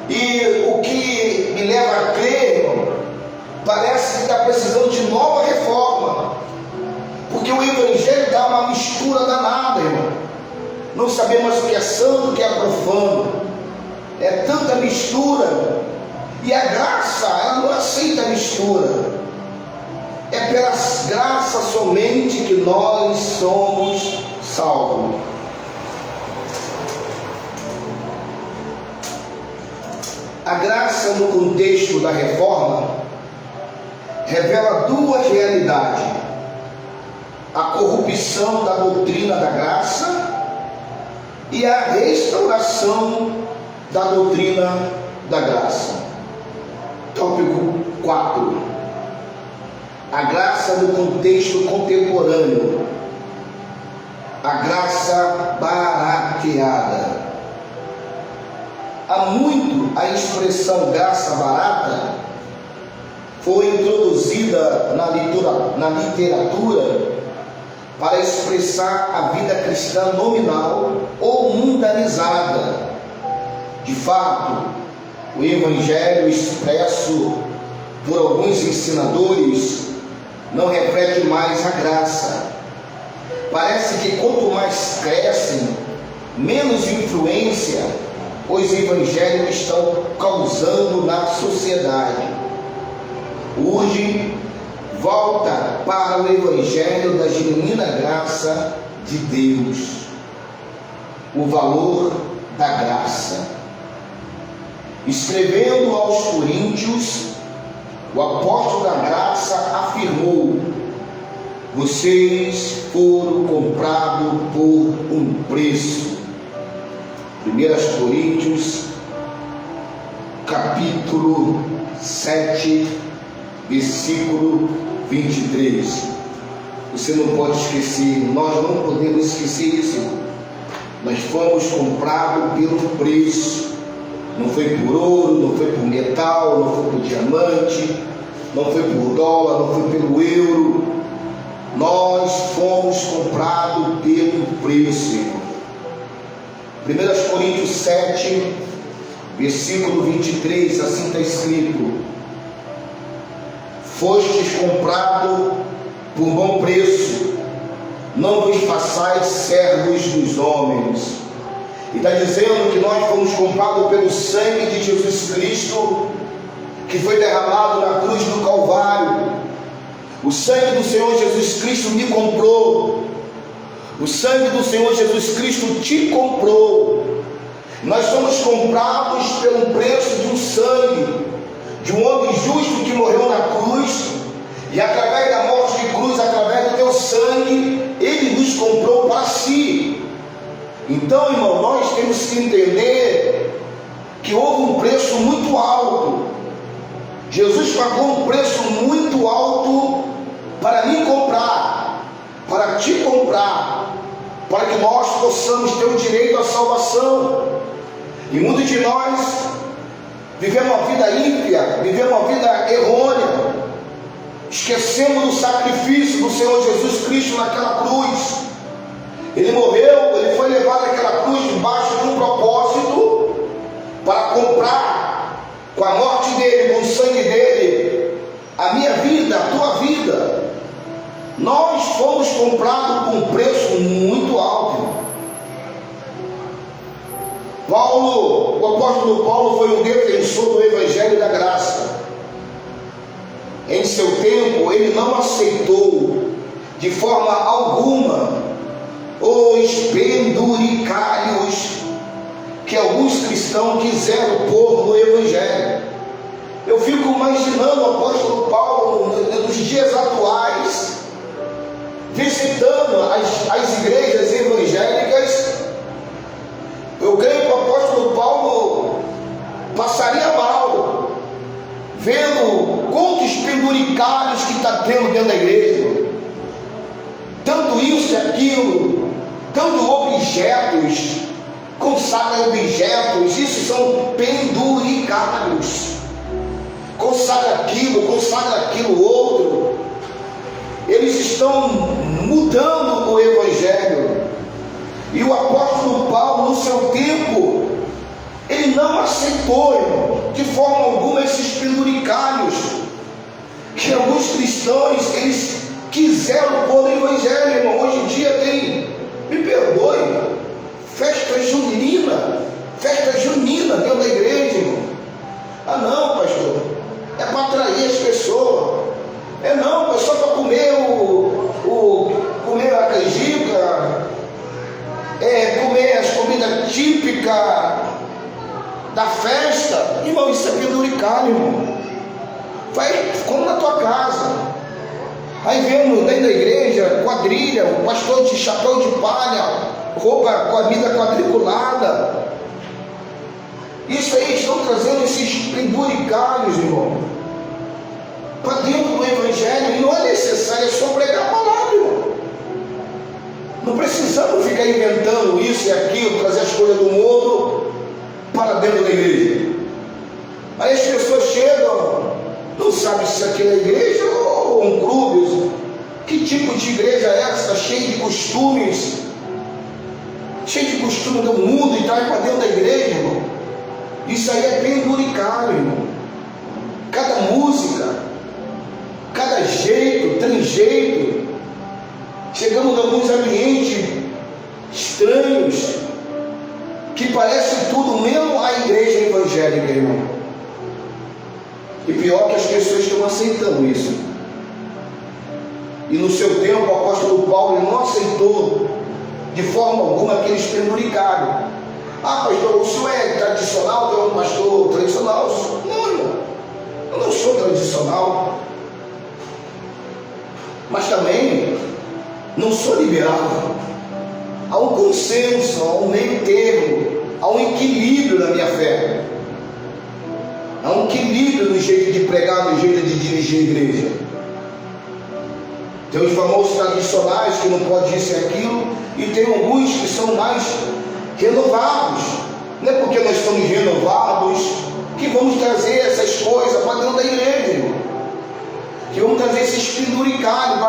E o que me leva a crer, irmão, parece que está precisando de nova reforma, porque o evangelho dá uma mistura danada, irmão. Não sabemos o que é santo, o que é profano. É tanta mistura. E a graça, ela não aceita mistura. É pela graça somente que nós somos salvos. A graça, no contexto da reforma, revela duas realidades: a corrupção da doutrina da graça e a restauração da doutrina da graça. Tópico 4. A graça no contexto contemporâneo. A graça barateada. Há muito a expressão graça barata foi introduzida na literatura para expressar a vida cristã nominal ou mundanizada. De fato, o evangelho expresso por alguns ensinadores não reflete mais a graça. Parece que quanto mais crescem, menos influência os evangelhos estão causando na sociedade. Urge volta para o evangelho da genuína graça de Deus, o valor da graça. Escrevendo aos Coríntios, o apóstolo da graça afirmou: vocês foram comprados por um preço. 1 Coríntios, capítulo 7, versículo 23. Você não pode esquecer, nós não podemos esquecer isso. Nós fomos comprados pelo preço. Não foi por ouro, não foi por metal, não foi por diamante, não foi por dólar, não foi pelo euro. Nós fomos comprados pelo preço. 1 Coríntios 7, versículo 23, assim está escrito: fostes comprados por bom preço, não vos façais servos dos homens. E está dizendo que nós fomos comprados pelo sangue de Jesus Cristo, que foi derramado na cruz do Calvário. O sangue do Senhor Jesus Cristo me comprou. O sangue do Senhor Jesus Cristo te comprou. Nós somos comprados pelo preço de um sangue, de um homem justo que morreu na cruz, e através da morte de cruz, através do teu sangue, Ele nos comprou para si. Então, irmão, nós temos que entender que houve um preço muito alto. Jesus pagou um preço muito alto para me comprar, para te comprar, para que nós possamos ter o direito à salvação. E muitos de nós vivemos uma vida ímpia, vivemos uma vida errônea, esquecemos do sacrifício do Senhor Jesus Cristo naquela cruz. Ele morreu, ele foi levado àquela cruz debaixo de um propósito, para comprar com a morte dele, com o sangue dele, a minha vida, a tua vida. Nós fomos comprados com um preço muito alto. O apóstolo Paulo foi um defensor do Evangelho da Graça. Em seu tempo, ele não aceitou de forma alguma os penduricalhos que alguns cristãos quiseram pôr no Evangelho. Eu fico imaginando o apóstolo Paulo nos dias atuais, visitando as igrejas evangélicas. Eu creio que o apóstolo Paulo passaria mal, vendo quantos penduricalhos que está tendo dentro da igreja, tanto isso e aquilo, tanto objetos, consagra objetos, isso são penduricalhos, consagra aquilo outro. Eles estão mudando o Evangelho. E o apóstolo Paulo, no seu tempo, ele não aceitou, irmão, de forma alguma esses penduricalhos que alguns cristãos eles quiseram pôr no Evangelho, irmão. Hoje em dia tem, me perdoe, festa junina dentro da igreja, irmão. Ah não, pastor, é para atrair as pessoas. É não, é só para comer comer a canjica, comer as comidas típicas da festa. Irmão, isso é penduricalho, irmão. Vai, come na tua casa. Aí vemos dentro da igreja quadrilha, o pastor de chapéu de palha, roupa, comida quadriculada. Isso aí estão trazendo esses penduricalhos, irmão, para dentro do Evangelho. E não é necessário, é só pregar a palavra, irmão. Não precisamos ficar inventando isso e aquilo, trazer as coisas do mundo para dentro da igreja. Aí as pessoas chegam, não sabem se aquilo é igreja ou um clube. Que tipo de igreja é essa? Cheia de costumes, cheia de costume do mundo, e traz para dentro da igreja, irmão. Isso aí é penduricalho, irmão. Cada música, cada jeito, trejeito. Chegamos em alguns ambientes estranhos que parece tudo mesmo a igreja evangélica, irmão. E pior que as pessoas estão aceitando isso. E no seu tempo o apóstolo Paulo não aceitou de forma alguma aqueles penduricalhos. Ah, pastor, o senhor é tradicional, tu é um pastor tradicional? Não, irmão. Eu não sou tradicional, mas também não sou liberal. Há um consenso, há um meio termo, há um equilíbrio na minha fé. Há um equilíbrio no jeito de pregar, no jeito de dirigir a igreja. Tem os famosos tradicionais que não pode isso e aquilo, e tem alguns que são mais renovados. Não é porque nós estamos renovados que vamos trazer essas coisas para dentro da igreja, irmão. Que vamos trazer esses penduricalhos.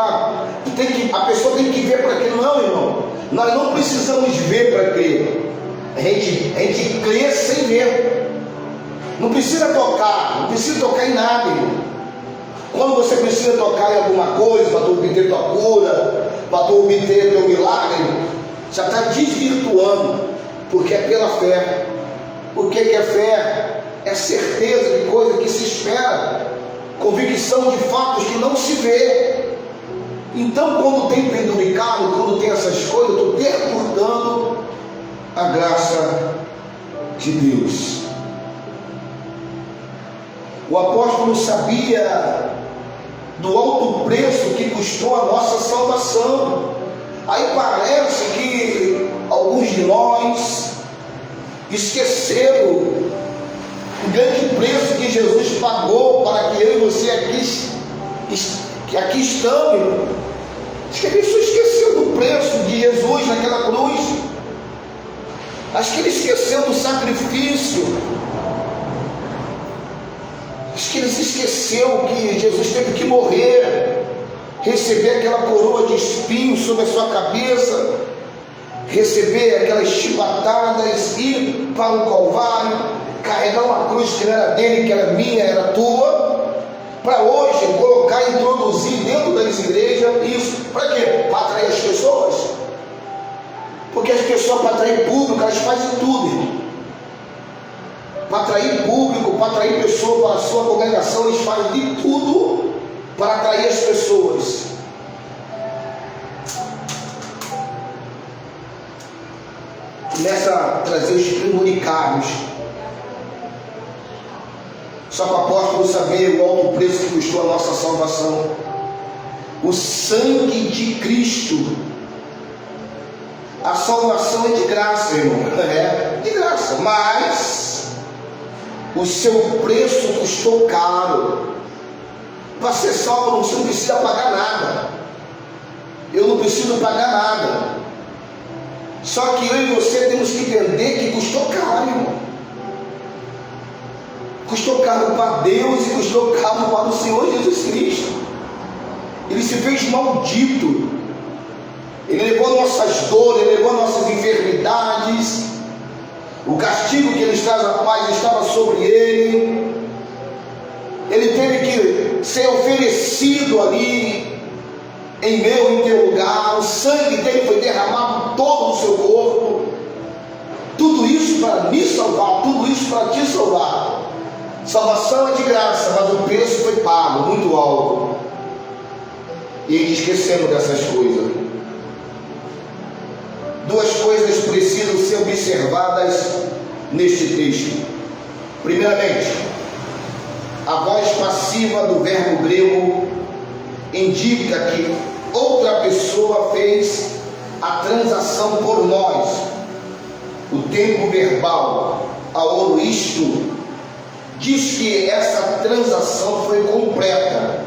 A pessoa tem que ver para quê? Não, irmão. Nós não precisamos ver para crer. A gente crê sem ver. Não precisa tocar em nada, irmão. Quando você precisa tocar em alguma coisa, para tu obter tua cura, para tu obter teu milagre, já está desvirtuando, porque é pela fé. O que é fé? É certeza de coisa que se espera, convicção de fatos que não se vê. Então, quando tem penduricado, quando tem essas coisas, eu estou perguntando a graça de Deus. O apóstolo sabia do alto preço que custou a nossa salvação. Aí parece que alguns de nós esqueceram o grande preço que Jesus pagou para que eu e você aqui estamos. Acho que a pessoa esqueceu do preço de Jesus naquela cruz. Acho que ele esqueceu do sacrifício. Acho que ele se esqueceu que Jesus teve que morrer, receber aquela coroa de espinhos sobre a sua cabeça, receber aquelas chibatadas, ir para o Calvário, carregar uma cruz que não era dele, que era minha, era tua, para hoje colocar e introduzir dentro das igrejas isso. Para quê? Para atrair as pessoas. Porque as pessoas, para atrair público, elas fazem tudo. Para atrair público, para atrair pessoas para a sua congregação, eles fazem de tudo para atrair as pessoas. Começa a trazer os penduricários. Só para o apóstolo saber o alto preço que custou a nossa salvação. O sangue de Cristo. A salvação é de graça, irmão. É de graça, mas o seu preço custou caro. Para ser salvo você não precisa pagar nada. Eu não preciso pagar nada. Só que eu e você temos que entender que custou caro, irmão. Custou caro para Deus e custou caro para o Senhor Jesus Cristo. Ele se fez maldito. Ele levou nossas dores, ele levou nossas enfermidades. O castigo que ele traz a paz estava sobre ele. Ele teve que ser oferecido ali em meu e em teu lugar. O sangue dele foi derramado todo no seu corpo. Tudo isso para me salvar, tudo isso para te salvar. Salvação é de graça, mas o preço foi pago, muito alto. E a gente esquecendo dessas coisas. Duas coisas precisam ser observadas neste texto. Primeiramente, a voz passiva do verbo grego indica que outra pessoa fez a transação por nós. O tempo verbal, ao isto, diz que essa transação foi completa.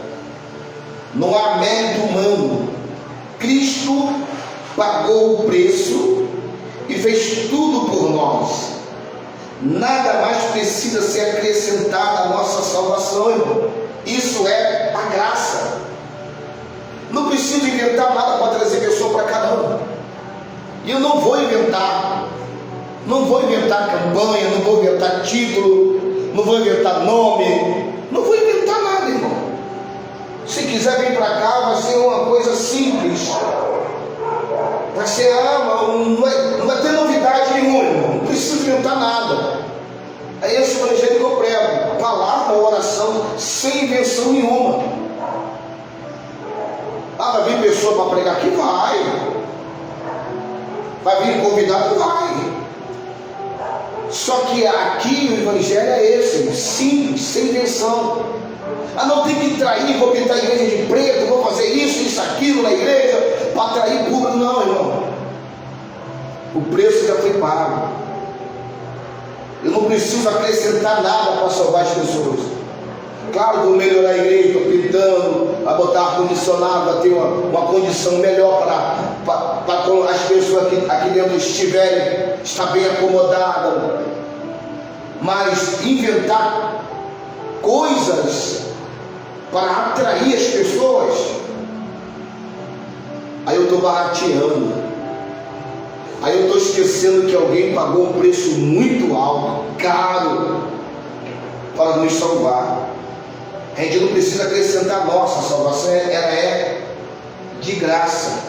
Não há mérito humano. Cristo pagou o preço e fez tudo por nós. Nada mais precisa ser acrescentado à nossa salvação, irmão. Isso é a graça. Não preciso inventar nada para trazer pessoa para cá, não. E eu não vou inventar. Não vou inventar campanha, não vou inventar título, não vou inventar nome, não vou inventar nada, irmão. Se quiser vir para cá, vai ser uma coisa simples. Vai ser, não vai ter novidade nenhuma, irmão. Não precisa inventar nada. É esse o evangelho que eu prego. Palavra, oração, sem invenção nenhuma. Vai vir pessoa para pregar aqui? Vai vir convidado? Vai. Só que aqui o evangelho é esse, simples, sem invenção. Ah, não, tem que trair, vou pintar a igreja de preto, vou fazer isso, aquilo na igreja, para atrair público. Não, irmão. O preço já foi pago. Eu não preciso acrescentar nada para salvar as pessoas. Claro, vou melhorar a igreja, estou pintando, a botar ar-condicionado, para ter uma condição melhor para quando as pessoas aqui dentro está bem acomodada. Mas inventar coisas para atrair as pessoas, aí eu estou barateando, aí eu estou esquecendo que alguém pagou um preço muito alto, caro, para nos salvar. A gente não precisa acrescentar nossa salvação, ela é de graça.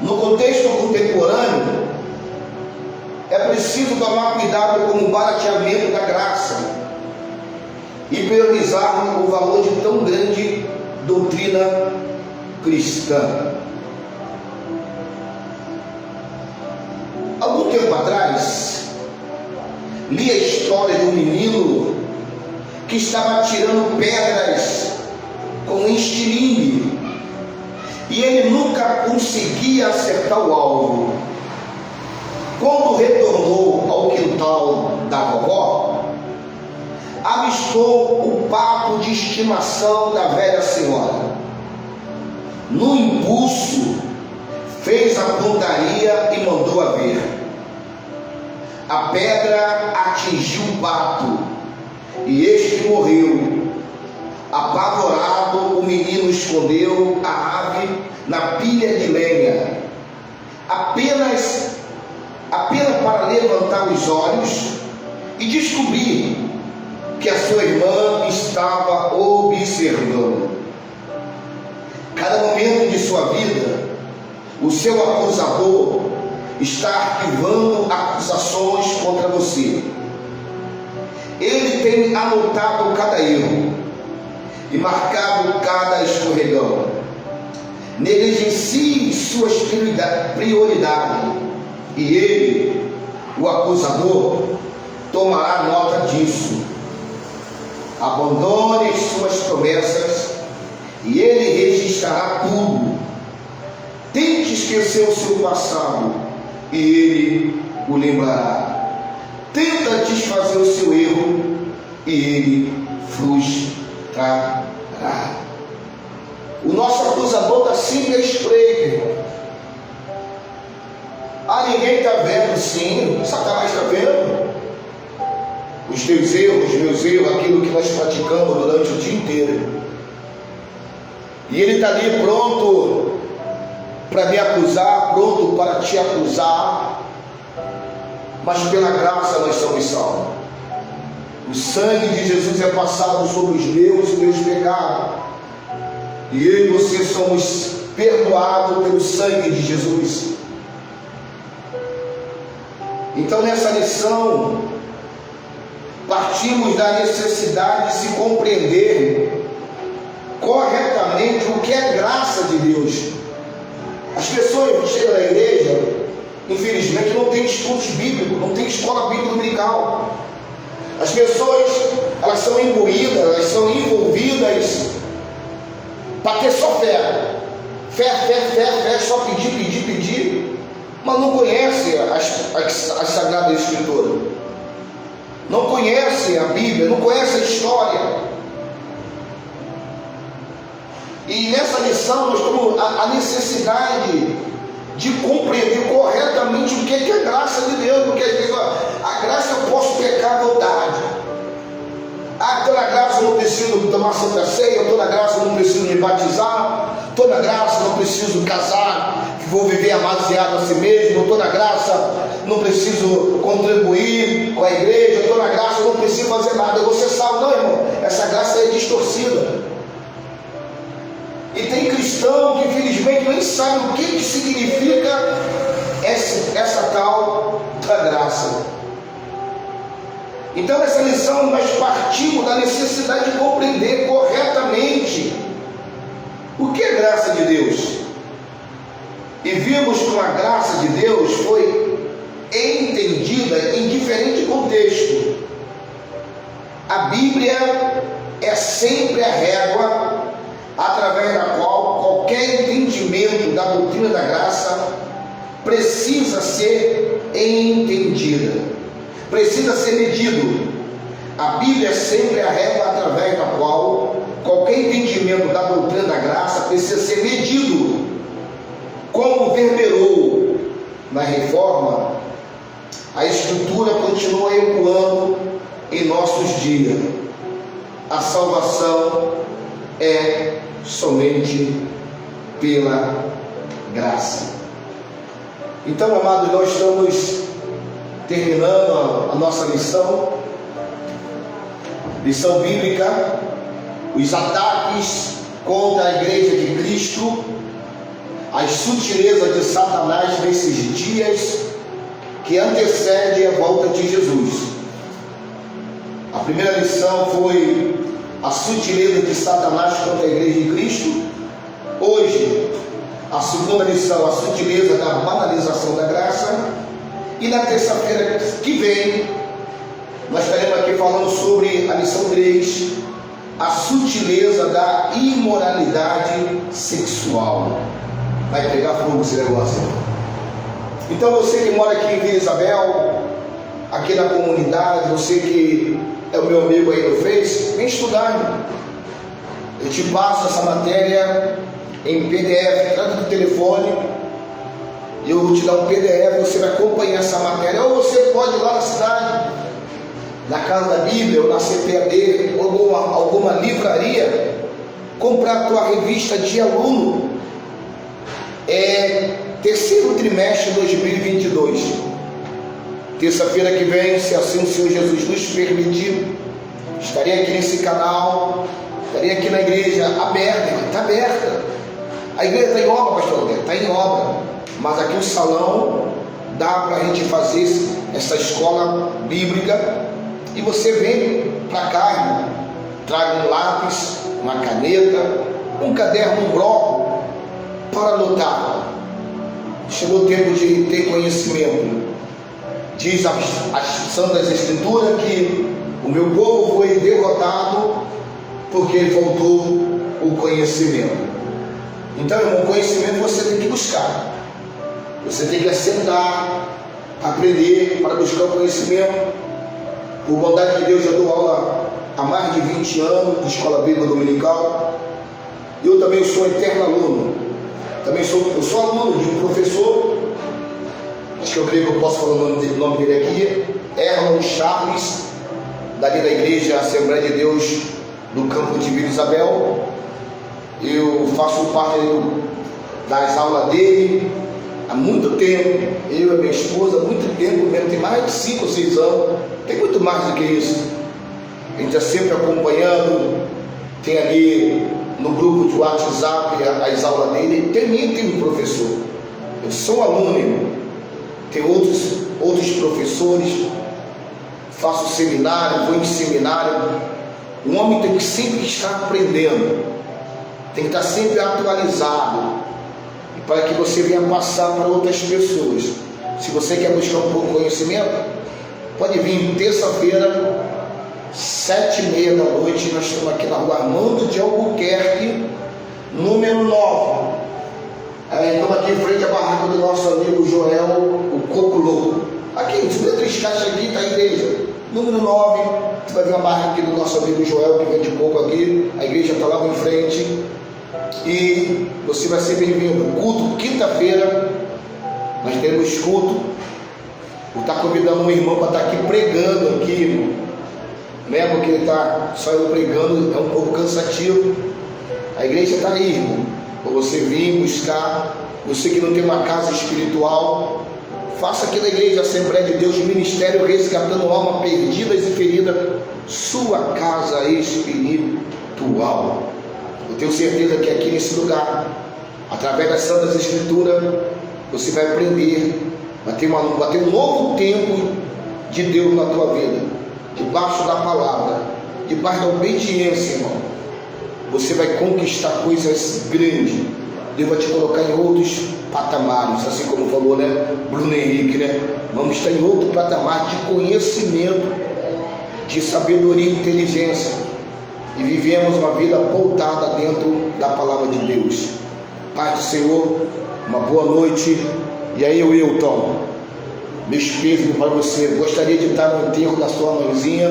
No contexto contemporâneo, é preciso tomar cuidado com o barateamento da graça e priorizar o valor de tão grande doutrina cristã. Algum tempo atrás, li a história de um menino que estava atirando pedras com um estilingue e ele nunca conseguia acertar o alvo. Quando retornou ao quintal da vovó, avistou o pato de estimação da velha senhora. No impulso, fez a pontaria e mandou a ver. A pedra atingiu o pato e este morreu. Apavorado, o menino escondeu a ave na pilha de lenha, apenas para levantar os olhos e descobrir que a sua irmã estava observando. Cada momento de sua vida, o seu acusador está arquivando acusações contra você. Ele tem anotado cada erro e marcado cada escorregão. Negligencie suas prioridades e ele, o acusador, tomará nota disso. Abandone as suas promessas e ele registrará tudo. Tente esquecer o seu passado e ele o lembrará. Tenta desfazer o seu erro e ele frustrará. O nosso acusador está sempre à espreita. Ah, ninguém está vendo. Sim, Satanás está vendo os teus erros, os meus erros, aquilo que nós praticamos durante o dia inteiro. E ele está ali pronto para me acusar, pronto para te acusar. Mas pela graça nós somos salvos. O sangue de Jesus é passado sobre os meus e teus pecados. E eu e você somos perdoados pelo sangue de Jesus. Então nessa lição, partimos da necessidade de se compreender corretamente o que é graça de Deus. As pessoas que chegam na igreja, infelizmente, não tem estudos bíblicos, não tem escola bíblica dominical. As pessoas, elas são imbuídas, elas são envolvidas para ter só fé. Fé, só pedir, mas não conhece as Sagradas Escrituras, não conhece a Bíblia, não conhece a história. E nessa lição nós temos a necessidade de compreender corretamente o que é graça de Deus, porque às vezes a graça eu posso pecar à vontade. Estou na graça, eu não preciso tomar Santa Ceia, estou na graça, eu não preciso me batizar, estou na graça, não preciso casar, vou viver amasiado a si mesmo, estou na graça, não preciso contribuir com a igreja, estou na graça, não preciso fazer nada. Você sabe, não, irmão, essa graça é distorcida. E tem cristão que infelizmente nem sabe o que significa essa tal da graça. Então nessa lição nós partimos da necessidade de compreender corretamente o que é graça de Deus. E vimos que a graça de Deus foi entendida em diferente contexto. A Bíblia é sempre a régua através da qual qualquer entendimento da doutrina da graça precisa ser entendida, precisa ser medido. A Bíblia é sempre a régua através da qual qualquer entendimento da doutrina da graça precisa ser medido. Como verberou na Reforma, a Escritura continua ecoando em nossos dias. A salvação é somente pela graça. Então, amados, nós estamos terminando a nossa lição bíblica, os ataques contra a igreja de Cristo, as sutilezas de Satanás nesses dias que antecedem a volta de Jesus. A primeira lição foi a sutileza de Satanás contra a igreja de Cristo. Hoje, a segunda lição, a sutileza da banalização da graça. E na terça-feira que vem, nós estaremos aqui falando sobre a lição 3, a sutileza da imoralidade sexual. Vai pegar fogo esse negócio. Então você que mora aqui em Vila Isabel, aqui na comunidade, você que é o meu amigo aí no Face, vem estudar, irmão. Eu te passo essa matéria em PDF, trata do telefone, e eu vou te dar um PDF, você vai acompanhar essa matéria. Ou você pode ir lá na cidade, na Casa da Bíblia, ou na CPAD, ou alguma livraria, comprar a tua revista de aluno. Terceiro trimestre de 2022. Terça-feira que vem, se assim o Senhor Jesus nos permitir, estarei aqui nesse canal, estarei aqui na igreja aberta, está aberta. A igreja está em obra, pastor, está em obra, mas aqui o salão dá para a gente fazer essa escola bíblica. E você vem para cá, irmão, traga um lápis, uma caneta, um caderno, um bloco para anotar. Chegou o tempo de ter conhecimento. Diz a Santas Escrituras que o meu povo foi derrotado porque faltou o conhecimento. Então, irmão, conhecimento você tem que buscar. Você tem que assentar, aprender para buscar o conhecimento. Por bondade de Deus, já dou aula há mais de 20 anos de escola bíblica dominical. Eu também sou eterno aluno. Eu sou aluno de um professor, acho que eu creio que eu posso falar o nome dele aqui, Erlon Charles, dali da igreja Assembleia de Deus do campo de Vila Isabel. Eu faço parte das aulas dele há muito tempo, eu e minha esposa, há muito tempo mesmo, tem mais de 5 ou 6 anos, tem muito mais do que isso. A gente está sempre acompanhando, tem ali no grupo de WhatsApp as aulas dele, também tem um professor. Eu sou aluno, irmão. Tem outros professores, faço seminário, vou em seminário. O homem tem que sempre estar aprendendo, tem que estar sempre atualizado, para que você venha passar para outras pessoas. Se você quer buscar um pouco de conhecimento, pode vir terça-feira, 7h30 da noite. Nós estamos aqui na rua Armando de Albuquerque, número 9. Estamos aqui em frente à barraca do nosso amigo Joel, o Coco Louco. Aqui, se der 3 caixas aqui, está a igreja. Número 9, você vai ver uma barraca aqui do nosso amigo Joel, que vende coco aqui. A igreja está lá em frente. E você vai ser bem-vindo. Culto, quinta-feira, nós teremos culto. Vou estar convidando um irmão para estar aqui pregando aqui, irmão. Né? Porque ele está só eu pregando, é um pouco cansativo. A igreja está aí, irmão, para você vir buscar. Você que não tem uma casa espiritual, faça aqui na igreja Assembleia de Deus, Ministério Resgatando Almas Perdidas e Feridas, sua casa espiritual. Eu tenho certeza que aqui nesse lugar, através das Santas Escrituras, você vai aprender, vai ter um novo tempo de Deus na tua vida, debaixo da palavra, debaixo da obediência, irmão. Você vai conquistar coisas grandes. Deus vai te colocar em outros patamares, assim como falou, né, Bruno Henrique, né? Vamos estar em outro patamar de conhecimento, de sabedoria e inteligência e vivemos uma vida pautada dentro da palavra de Deus. Pai do Senhor, uma boa noite. E aí, Wilton, meus pêsames para você. Gostaria de estar no enterro da sua mãezinha,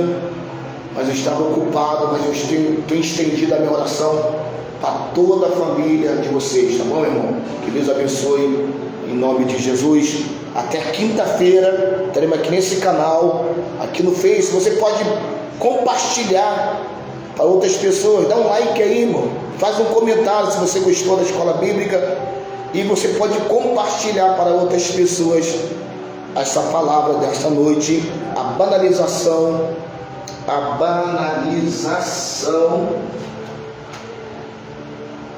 mas eu estava ocupado, mas eu tenho estendido a minha oração para toda a família de vocês, tá bom, irmão? Que Deus abençoe em nome de Jesus. Até quinta-feira estaremos aqui nesse canal, aqui no Face. Você pode compartilhar para outras pessoas, dá um like aí, irmão, faz um comentário se você gostou da escola bíblica, e você pode compartilhar para outras pessoas essa palavra desta noite, a banalização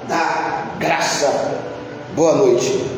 da graça. Boa noite.